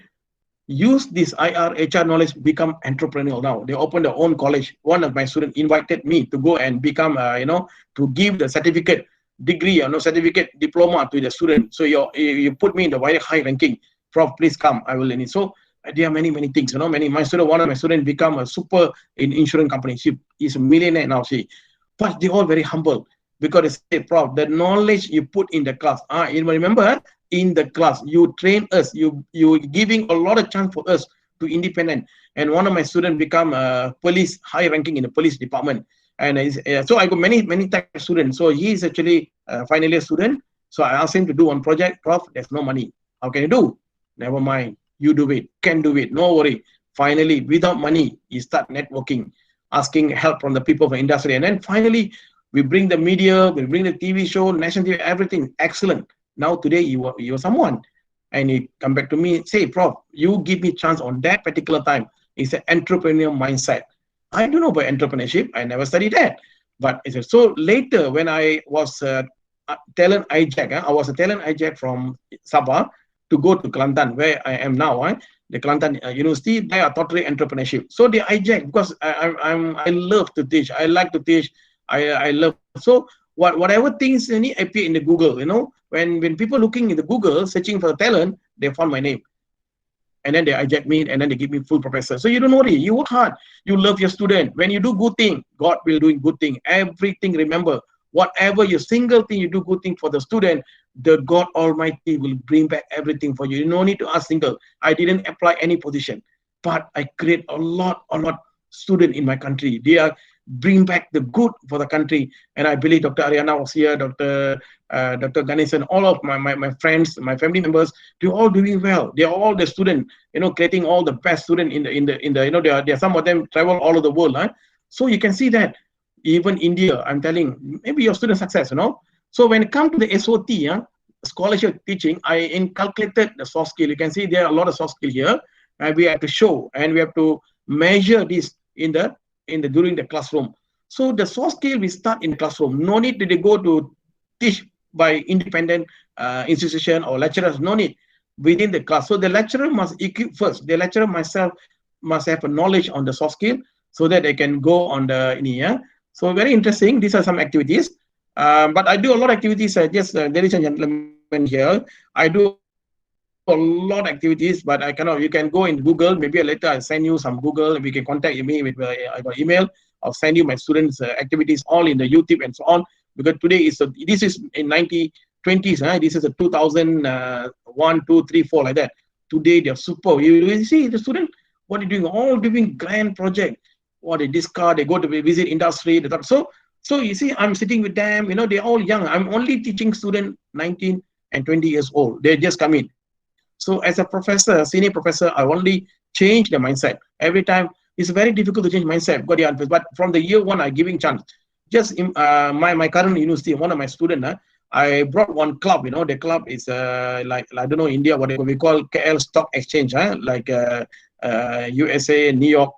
use this IR HR knowledge, become entrepreneurial now. They open their own college. One of my students invited me to go and become, to give the certificate, degree, certificate, diploma to the student. So you put me in the very high ranking. Prof, please come. I will learn it. So there are many things. My student, one of my students become a super in insurance company. She is a millionaire now. But they're all very humble because they say, Prof, the knowledge you put in the class. You remember, in the class you train us, you giving a lot of chance for us to independent. And one of my students become a police, high ranking in the police department. And so I got many type of students. So he is actually a final year student. So I asked him to do one project. Prof, there's no money, how can you do? Never mind, you do it, can do it, no worry. Finally, without money, you start networking, asking help from the people from industry. And then finally we bring the media, we bring the TV show, national TV, everything excellent. Now today you're someone, and he come back to me, say, Prof, you give me chance on that particular time. It's an entrepreneurial mindset. I don't know about entrepreneurship. I never studied that. But it's so later when I was talent hijack, I was a talent hijack from Sabah to go to Kelantan, where I am now. The Kelantan University, they are totally entrepreneurship. So they hijack because I love to teach. I like to teach. I love. So whatever things appear in the Google, when people looking in the Google searching for talent, they found my name. And then they hijack me, and then they give me full professor. So you don't worry, you work hard, you love your student. When you do good thing, God will do good thing. Everything, remember, whatever your single thing you do good thing for the student, the God Almighty will bring back everything for you. You no need to ask single. I didn't apply any position, but I create a lot student in my country. They are bring back the good for the country. And I believe Dr. Ariana was here, Dr. Ganesan, all of my friends, my family members, they're all doing well. They're all the student, creating all the best student in the they are some of them travel all over the world. So you can see that even India, I'm telling, maybe your student success, So when it comes to the SOT, scholarship teaching, I inculcated the soft skill. You can see there are a lot of soft skill here, and we have to show and we have to measure this during the classroom. So the soft skill we start in the classroom. No need to go to teach by independent institution or lecturers. No need within the class. So the lecturer must equip first. The lecturer myself must have a knowledge on the soft skill so that they can go on the yeah. So very interesting. These are some activities. But I do a lot of activities. Just ladies and gentlemen here, I do a lot of activities, but I cannot. You can go in Google. Maybe later I'll send you some Google. We can contact me with I got email. I'll send you my students' activities all in the YouTube and so on. Because today is this is in 1920s. This is a 2001, 2, 3, 4 like that. Today they're super. You see the student what they're doing, all doing grand project. What they discard, they go to visit industry. So you see, I'm sitting with them. They're all young. I'm only teaching student 19 and 20 years old. They just come in. So as a professor, senior professor, I only change the mindset every time. It's very difficult to change mindset. Got the answers, but from the year one, I giving chance. Just in, my current university, one of my student, I brought one club. The club is like I don't know India what we call KL Stock Exchange, like USA, New York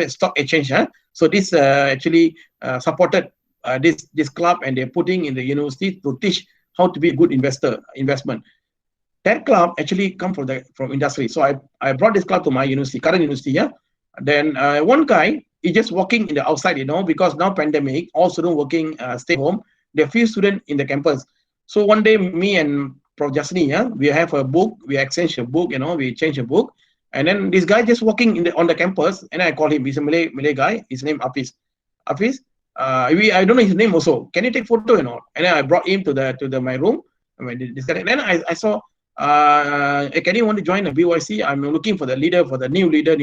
Stock Exchange. So this actually supported this club, and they're putting in the university to teach how to be a good investment. That club actually come from industry. So I brought this club to my university, current university. Yeah. Then one guy is just walking in the outside, because now pandemic, all students working, stay home. There are few students in the campus. So one day, me and Prof. Jasni, yeah, we have a book. We exchange a book. We change a book. And then this guy just walking on the campus, and I call him. He's a Malay guy. His name Hafiz. Hafiz. I don't know his name also. Can you take photo? And then I brought him to my room. And then I saw. Can you want to join a BYC? I'm looking for the leader, for the new leader.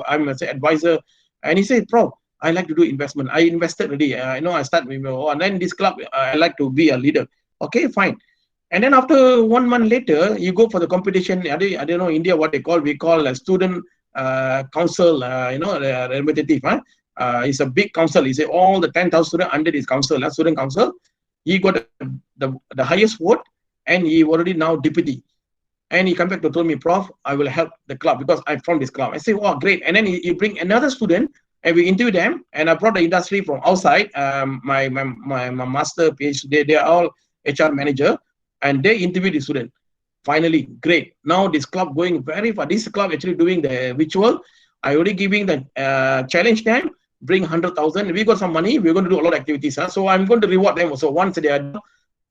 I'm an advisor. And he said, Prof, I like to do investment. I invested already. I start with and then this club, I like to be a leader. Okay, fine. And then after 1 month later, you go for the competition. I don't know India what we call a student council. The representative. It's a big council. He said all the 10,000 students under this council, student council. He got the highest vote, and he already now deputy. And he come back to told me, Prof, I will help the club because I'm from this club. I say, wow, great. And then you bring another student, and we interview them. And I brought the industry from outside. My master PhD, they are all HR manager, and they interview the student. Finally, great. Now this club going very far. This club actually doing the ritual. I already giving the challenge them, bring 100,000. We got some money. We're going to do a lot of activities. So I'm going to reward them. So once they are done,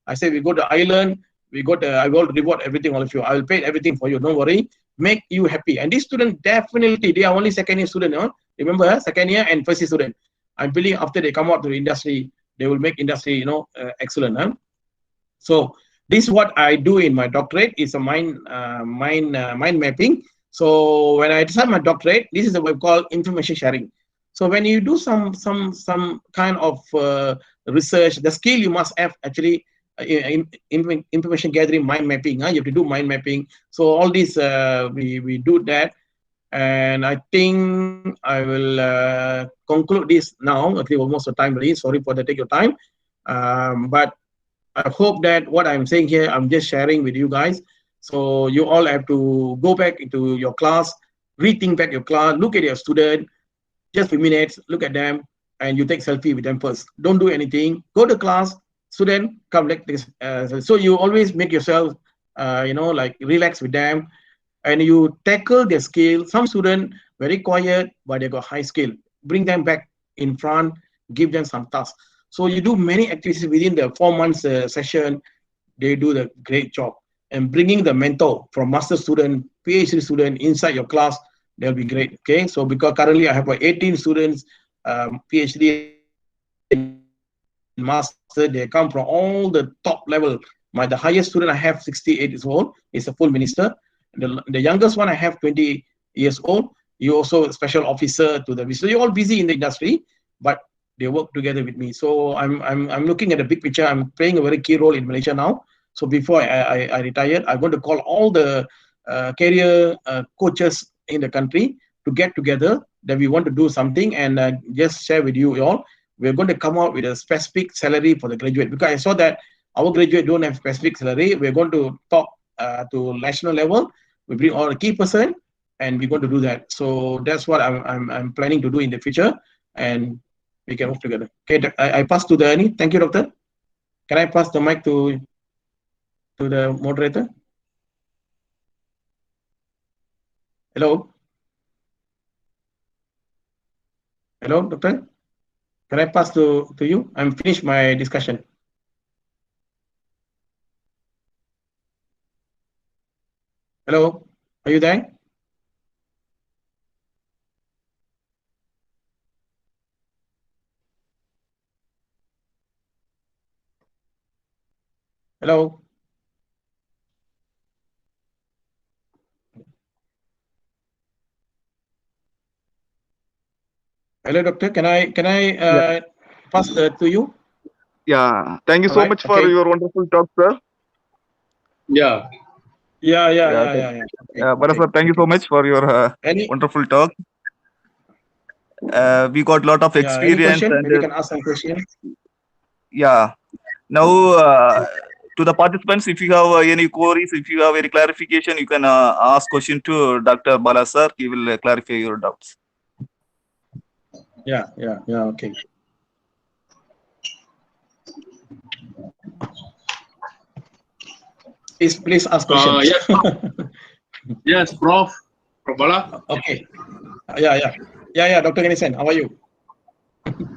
I say we go to Ireland. I will reward everything, all of you. I will pay everything for you. Don't worry. Make you happy. And these students definitely, they are only second year student. Remember, second year and first year student. I'm believing after they come out to the industry, they will make industry, excellent. So this is what I do in my doctorate. It's a mind mapping. So when I decide my doctorate, this is what we call information sharing. So when you do some kind of research, the skill you must have actually information gathering, mind mapping. You have to do mind mapping. So all this we do that, and I think I will conclude this now. Okay, almost the time already. Sorry for the take your time, but I hope that what I'm saying here, I'm just sharing with you guys. So you all have to go back into your class, rethink back your class, look at your student, just 5 minutes, look at them, and you take selfie with them first. Don't do anything. Go to class, student, come like this. So you always make yourself, like relax with them, and you tackle their skill. Some student very quiet, but they got high skill. Bring them back in front, give them some tasks. So you do many activities within the 4 months session. They do the great job. And bringing the mentor from master student, PhD student inside your class, they'll be great. Okay, so because currently I have 18 students, PhD and master, they come from all the top level. The highest student I have 68 years old, is a full minister. The youngest one I have 20 years old. You also special officer to the ministry. So you're all busy in the industry, but they work together with me. So I'm looking at the big picture. I'm playing a very key role in Malaysia now. So before I retired, I'm going to call all the career coaches in the country to get together, that we want to do something, and just share with you all. We're going to come out with a specific salary for the graduate, because I saw that our graduate don't have specific salary. We're going to talk to national level. We bring all the key person, and we're going to do that. So that's what I'm planning to do in the future, and we can work together. Okay, I pass to the Annie. Thank you, doctor. Can I pass the mic to the moderator? Hello? Hello, doctor? Can I pass to you? I'm finished my discussion. Hello? Are you there? Hello? Hello, doctor. Can I pass to you? Yeah, thank you All so right. much for Okay. your wonderful talk, sir. Yeah. Okay. Bharat sir, thank you so much for your Any wonderful talk. We got a lot of any experience, question? and Maybe you can ask some question. yeah. Now, to the participants, if you have any queries, if you have any clarification, you can ask question to Dr. Bala sir. He will clarify your doubts. Yeah. Okay. Please ask questions. Yes, yes, Prof. Bala. Okay. Yeah. Dr. Ganesen, how are you?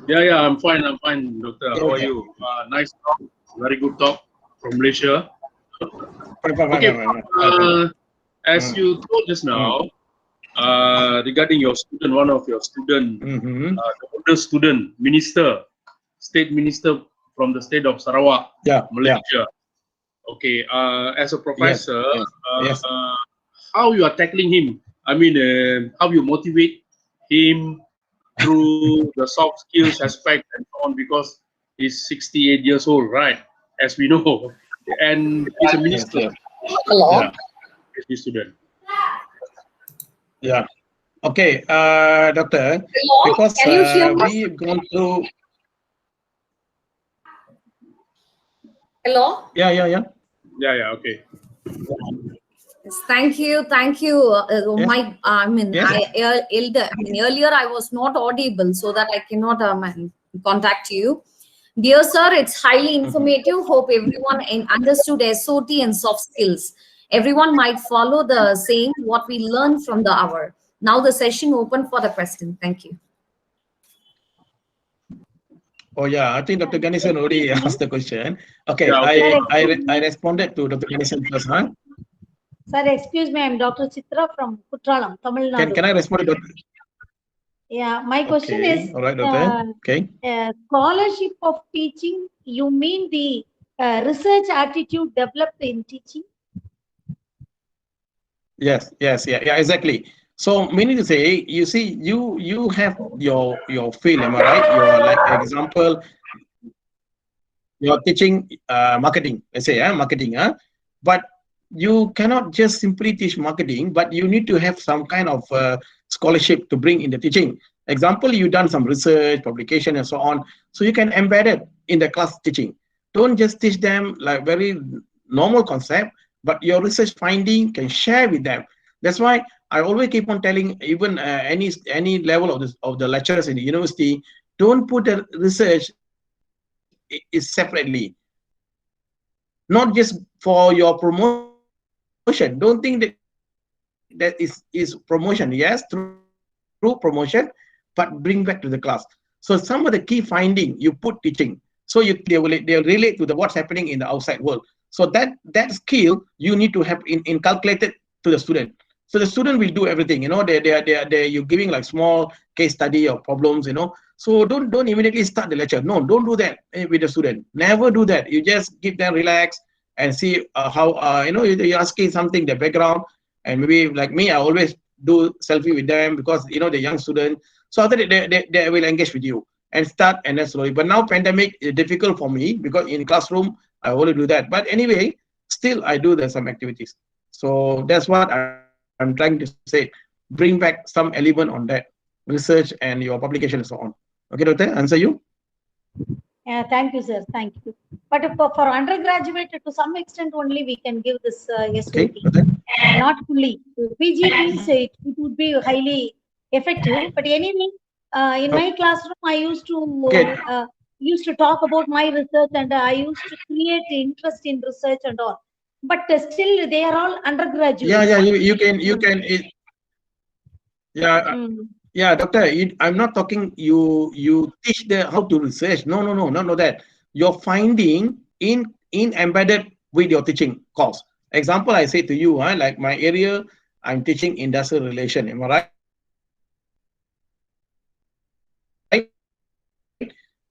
Yeah, I'm fine, doctor. How are Okay. you? Nice talk, very good talk from Malaysia. Fine. Okay, as you told just now, regarding your student, one of your student, the older student, state minister from the state of Sarawak, Malaysia. Okay, as a professor, Yes. how you are tackling him? I mean, how you motivate him through the soft skills aspect and so on, because he's 68 years old, right? As we know, and he's a minister. Yes. Hello. Yeah, he's a student. Yeah. Okay, doctor. Hello. Because Can you hear me? we've gone through. Hello. Yeah. Yeah, okay. Yes, thank you. Yes. Earlier I was not audible, so that I cannot contact you. Dear sir, it's highly informative. Hope everyone understood SOT and soft skills. Everyone might follow the same what we learned from the hour. Now the session open for the question. Thank you. Oh yeah, I think Dr. Ganesan already asked the question. Okay, Yeah, okay. I responded to Dr. Ganesan first, huh? Sir, excuse me, I'm Dr. Chitra from Kutralam, Tamil Nadu. Can I respond to Dr. Yeah, my question Okay, is, all right, doctor. Okay. scholarship of teaching, you mean the research attitude developed in teaching? Yes, exactly. So meaning to say, you see, you have your field, am I right? Your like example, you're teaching marketing, let's say, marketing, but you cannot just simply teach marketing, but you need to have some kind of scholarship to bring in the teaching. Example, you've done some research, publication, and so on, so you can embed it in the class teaching. Don't just teach them like very normal concept, but your research finding can share with them. That's why I always keep on telling even any level of this of the lecturers in the university, don't put the research is separately, not just for your promotion. Don't think that is promotion. Yes, through promotion, but bring back to the class. So some of the key finding you put teaching, so they'll relate to the what's happening in the outside world. So that skill you need to have inculcated to the student. So the student will do everything. You're giving like small case study or problems. So don't immediately start the lecture. No, don't do that with the student. Never do that. You just give them relax and see how you're asking something the background, and maybe like me, I always do selfie with them because the young student. So after that, they will engage with you and start and then slowly. But now pandemic is difficult for me because in classroom I only do that. But anyway, still I do the some activities. So that's what I'm trying to say. Bring back some element on that research and your publication and so on. Okay, doctor, answer you. Yeah, thank you, sir. Thank you. But for undergraduate, to some extent only we can give this SOT. Okay, doctor. Not fully. PG means it would be highly effective. But anyway, in my classroom, I used to Okay. used to talk about my research, and I used to create interest in research and all. But still, they are all undergraduates. Yeah. You can. Yeah. Yeah, doctor. I'm not talking. You teach the how to research. No, not that. You're finding in embedded with your teaching course. Example, I say to you, like my area, I'm teaching industrial relation. Am I right?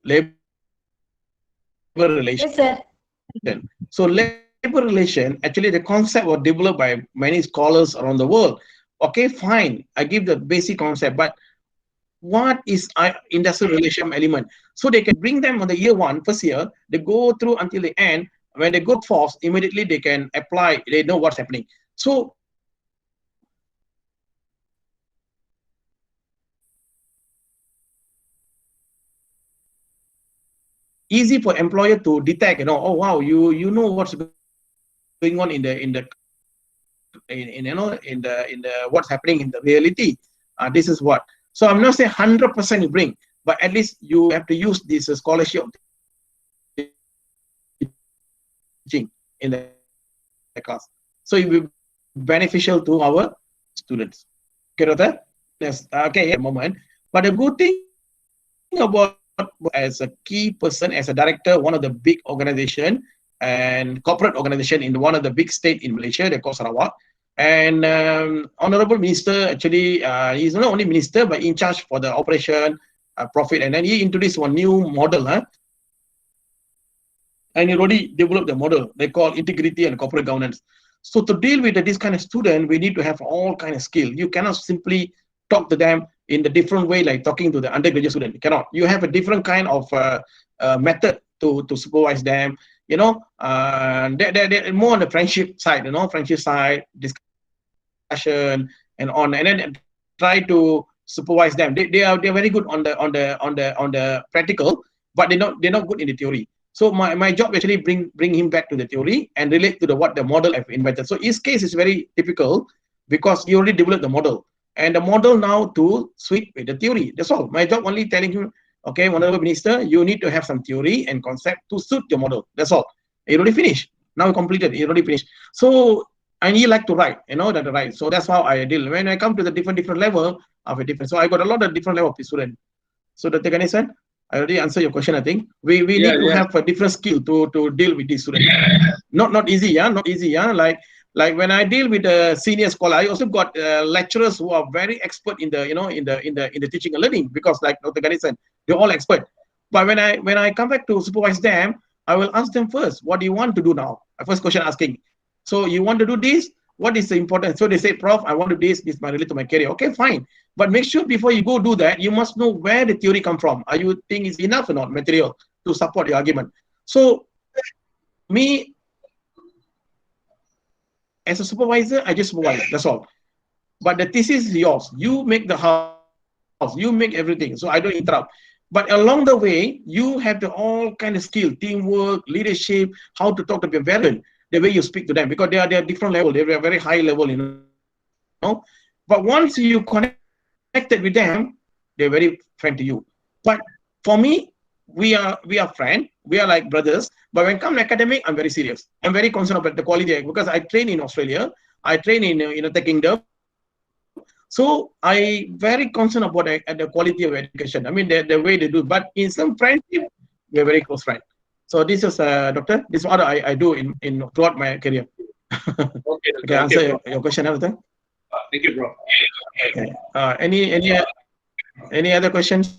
Labor relation. Yes, sir. So labor relation, actually the concept was developed by many scholars around the world. Okay, fine. I give the basic concept, but what is industrial relation element? So they can bring them on the year one, first year, they go through until the end. When they go force, immediately they can apply, they know what's happening. So easy for employer to detect, oh wow, you know what's going on in the what's happening in the reality. This is what. So I'm not saying 100% you bring, but at least you have to use this scholarship teaching in the class. So it will be beneficial to our students. Okay, Rota? Yes. Okay, yeah, moment. But the good thing about as a key person, as a director, one of the big organization and corporate organization in one of the big state in Malaysia, they call Sarawak. And Honorable Minister, actually, he's not only minister, but in charge for the operation, profit. And then he introduced one new model, and he already developed the model they call integrity and corporate governance. So to deal with this kind of student, we need to have all kind of skill. You cannot simply talk to them in the different way like talking to the undergraduate student. You cannot. You have a different kind of method to supervise them. They're more on the friendship side, friendship side, discussion and on, and then try to supervise them. They're very good on the practical, but they're not good in the theory. So my job actually bring him back to the theory and relate to what the model I've invented. So his case is very typical because he already developed the model, and the model now to suit with the theory. That's all. My job only telling him, okay, Honorable Minister, you need to have some theory and concept to suit your model. That's all. He already finished. Now he completed. He already finished. So and he like to write, that to write. So that's how I deal. When I come to the different level of a different, so I got a lot of different level of student. So Dr. Ganesan, I already answered your question. I think we need to have a different skill to deal with these students. Not easy, not easy, Like when I deal with a senior scholar, I also got lecturers who are very expert in the in the teaching and learning, because like Dr. Ganesan, they're all expert. But when I come back to supervise them, I will ask them first, what do you want to do now? My first question asking. So you want to do this? What is the important? So they say, Prof, I want to do this. This might relate to my career. Okay, fine. But make sure before you go do that, you must know where the theory come from. Are you think is enough or not material to support your argument? So me as a supervisor, I just supervise. That's all. But the thesis is yours. You make the house. You make everything. So I don't interrupt. But along the way, you have the all kind of skill, teamwork, leadership, how to talk to them, very the way you speak to them, because they are different level. They are very high level, But once you connected with them, they're very friend to you. But for me, we are friends. We are like brothers. But when it comes to academic, I'm very serious. I'm very concerned about the quality, because I train in Australia. I train in the kingdom. So I very concerned about the quality of education. I mean, the way they do. But in some friendship, we're very close friends. So this is doctor. This is what I do in throughout my career. Okay. Okay, answer your question, doctor. Thank you, bro. Okay. Any other questions?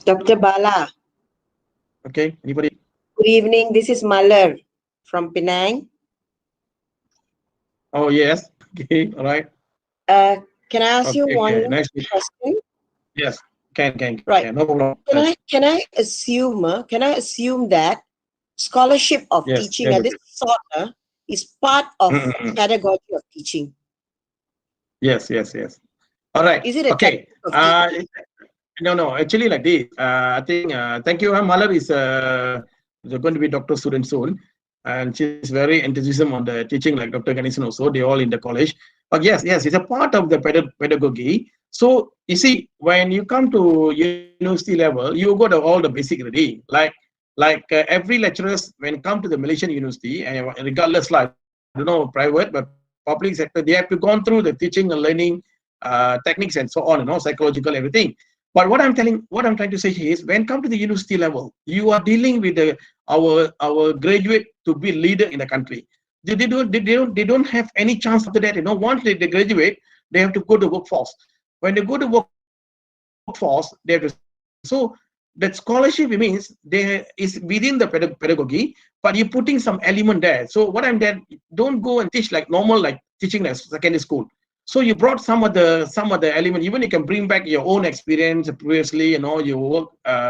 Dr. Bala. Okay. Anybody? Good evening. This is Malar from Penang. Oh yes. Okay. All right. Can I ask you one nice question? Yes. Can. Right. Yeah, no problem. Can I assume that scholarship of teaching at this sort is part of pedagogy of teaching? Yes. All right. Is it a okay? No. Actually, like this. I think. Thank you. Malar is going to be doctor student soon, and she's very enthusiastic on the teaching, like Dr. Ganesan also. They're all in the college. But yes, it's a part of the pedagogy. So you see, when you come to university level, you got all the basic already. Like every lecturers when come to the Malaysian university, and regardless, like I don't know private but public sector, they have to gone through the teaching and learning techniques and so on, psychological everything. But what I'm trying to say here is, when come to the university level, you are dealing with our graduate to be leader in the country. They don't have any chance after that. Once they graduate, they have to go to workforce. When they go to workforce, they have to so that scholarship means they is within the pedagogy, but you're putting some element there. So what I'm there, don't go and teach like normal, like teaching like secondary school. So you brought some of the element. Even you can bring back your own experience previously, your work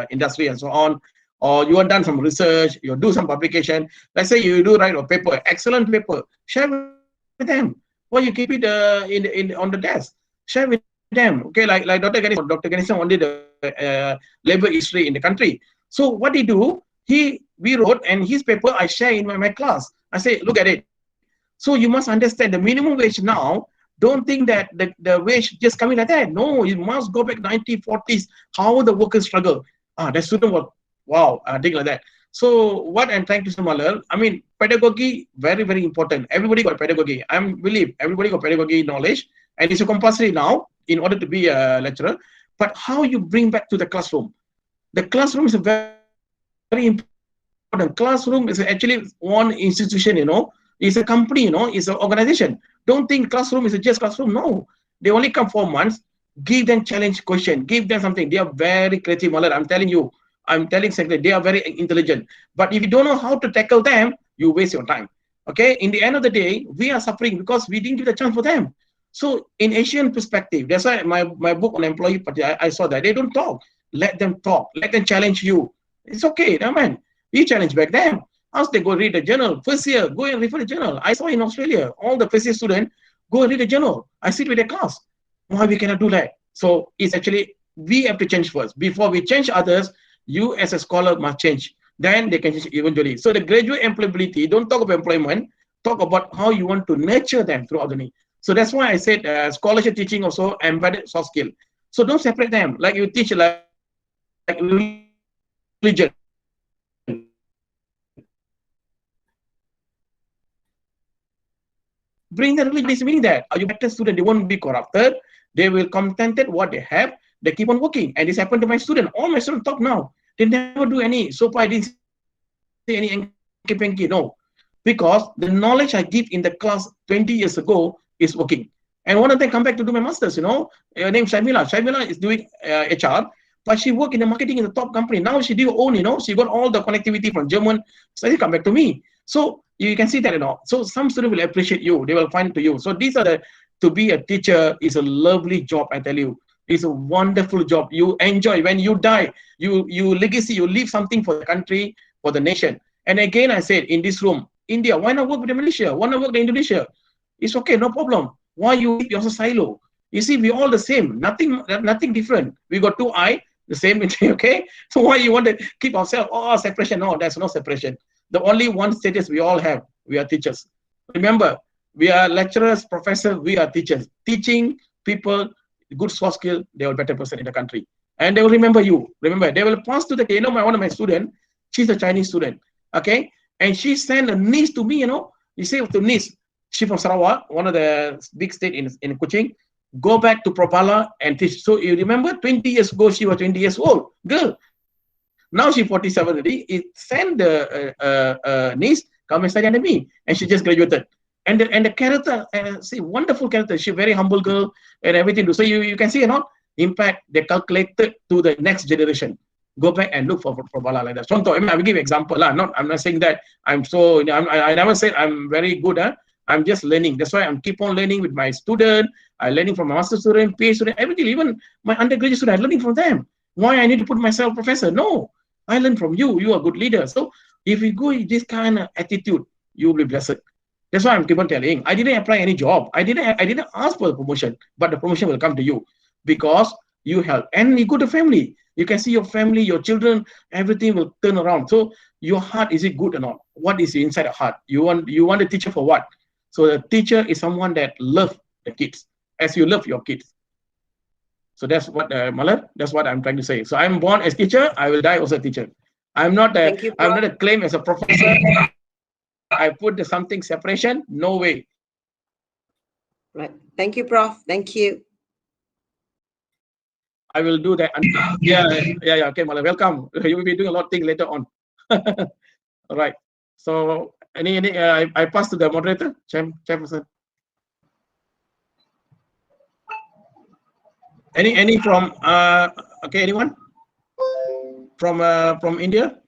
industry and so on, or you have done some research, you do some publication. Let's say you do write a paper, excellent paper, share with them. Why you keep it in on the desk? Share with them. Okay, like Dr. Ganesan. Dr. Ganesan only the labor history in the country. So what he do, we wrote, and his paper I share in my class. I say, look at it. So you must understand the minimum wage now. Don't think that the wage just coming like that. No, you must go back 1940s, how the workers struggle. The student was, wow, thing like that. So what I'm trying to say, Malal, I mean, pedagogy, very, very important. Everybody got pedagogy. I believe everybody got pedagogy knowledge, and it's a compulsory now in order to be a lecturer. But how you bring back to the classroom? The classroom is a very important. Classroom is actually one institution, it's a company, it's an organization. Don't think classroom is just classroom. No, they only come 4 months. Give them challenge question, give them something. They are very creative, Malad. I'm telling secretary, they are very intelligent. But if you don't know how to tackle them, you waste your time. Okay, in the end of the day, we are suffering because we didn't give the chance for them. So in Asian perspective, that's why my book on employee party, I saw that they don't talk. Let them talk. Let them challenge you. It's okay, no man. We challenge back them. Ask they go read the journal. First year, go and refer the journal. I saw in Australia, all the first year students go and read the journal. I sit with the class. Why we cannot do that? So it's actually, we have to change first. Before we change others, you as a scholar must change. Then they can change eventually. So the graduate employability, don't talk about employment, talk about how you want to nurture them throughout the day. So that's why I said scholarship teaching also embedded soft skill. So don't separate them. Like you teach like religion. Bring the religion is meaning that. Are you better student? They won't be corrupted. They will contented what they have. They keep on working. And this happened to my student. All my students talk now. They never do any. So far I didn't say any enky penky. No. Because the knowledge I give in the class 20 years ago is working. And one of them come back to do my master's. Her name Shamila. Shamila is doing HR, but she worked in the marketing in the top company. Now she do her own. She got all the connectivity from German. So she come back to me. So you can see that. So some students will appreciate you. They will find to you. So these are to be a teacher is a lovely job, I tell you. It's a wonderful job. You enjoy. When you die, you legacy, you leave something for the country, for the nation. And again, I said in this room, India, why not work with Malaysia? Why not work with Indonesia? It's okay, no problem. Why you keep yourself silo? You see, we all the same. Nothing different. We got two eye, the same. Okay. So why you want to keep ourselves? Oh, separation. No, there's no separation. The only one status we all have, we are teachers. Remember, we are lecturers, professors, we are teachers. Teaching people good soft skill, they are a better person in the country. And they will remember you. Remember, they will pass to the, one of my students, she's a Chinese student, okay? And she sent a niece to me, you say to niece, she from Sarawak, one of the big state in Kuching, go back to Propala and teach. So you remember 20 years ago, she was 20 years old, girl. Now she's 47 already. It sent the niece, come and study under me. And she just graduated. And the character, see, wonderful character. She's a very humble girl and everything. So you can see, impact they calculated to the next generation. Go back and look for Bala like that. So I will give example. I'm not saying that I'm so, I never said I'm very good. I'm just learning. That's why I'm keep on learning with my student. I'm learning from my master student, PhD student, everything. Even my undergraduate student, I'm learning from them. Why I need to put myself professor? No, I learn from you. You are a good leader. So if you go with this kind of attitude, you will be blessed. That's why I'm keep on telling. I didn't apply any job. I didn't ask for the promotion, but the promotion will come to you because you help. And you go to family. You can see your family, your children, everything will turn around. So your heart, is it good or not? What is inside the heart? You want a teacher for what? So the teacher is someone that love the kids as you love your kids. So that's what Malar, that's what I'm trying to say. So I'm born as teacher, I will die also a teacher. I'm not a claim as a professor. I put the something separation, no way. Right. Thank you, Prof. Thank you. I will do that. Yeah. Okay, Malar, welcome. You will be doing a lot of things later on. All right. So I pass to the moderator, Chairperson. Any from okay, anyone from India?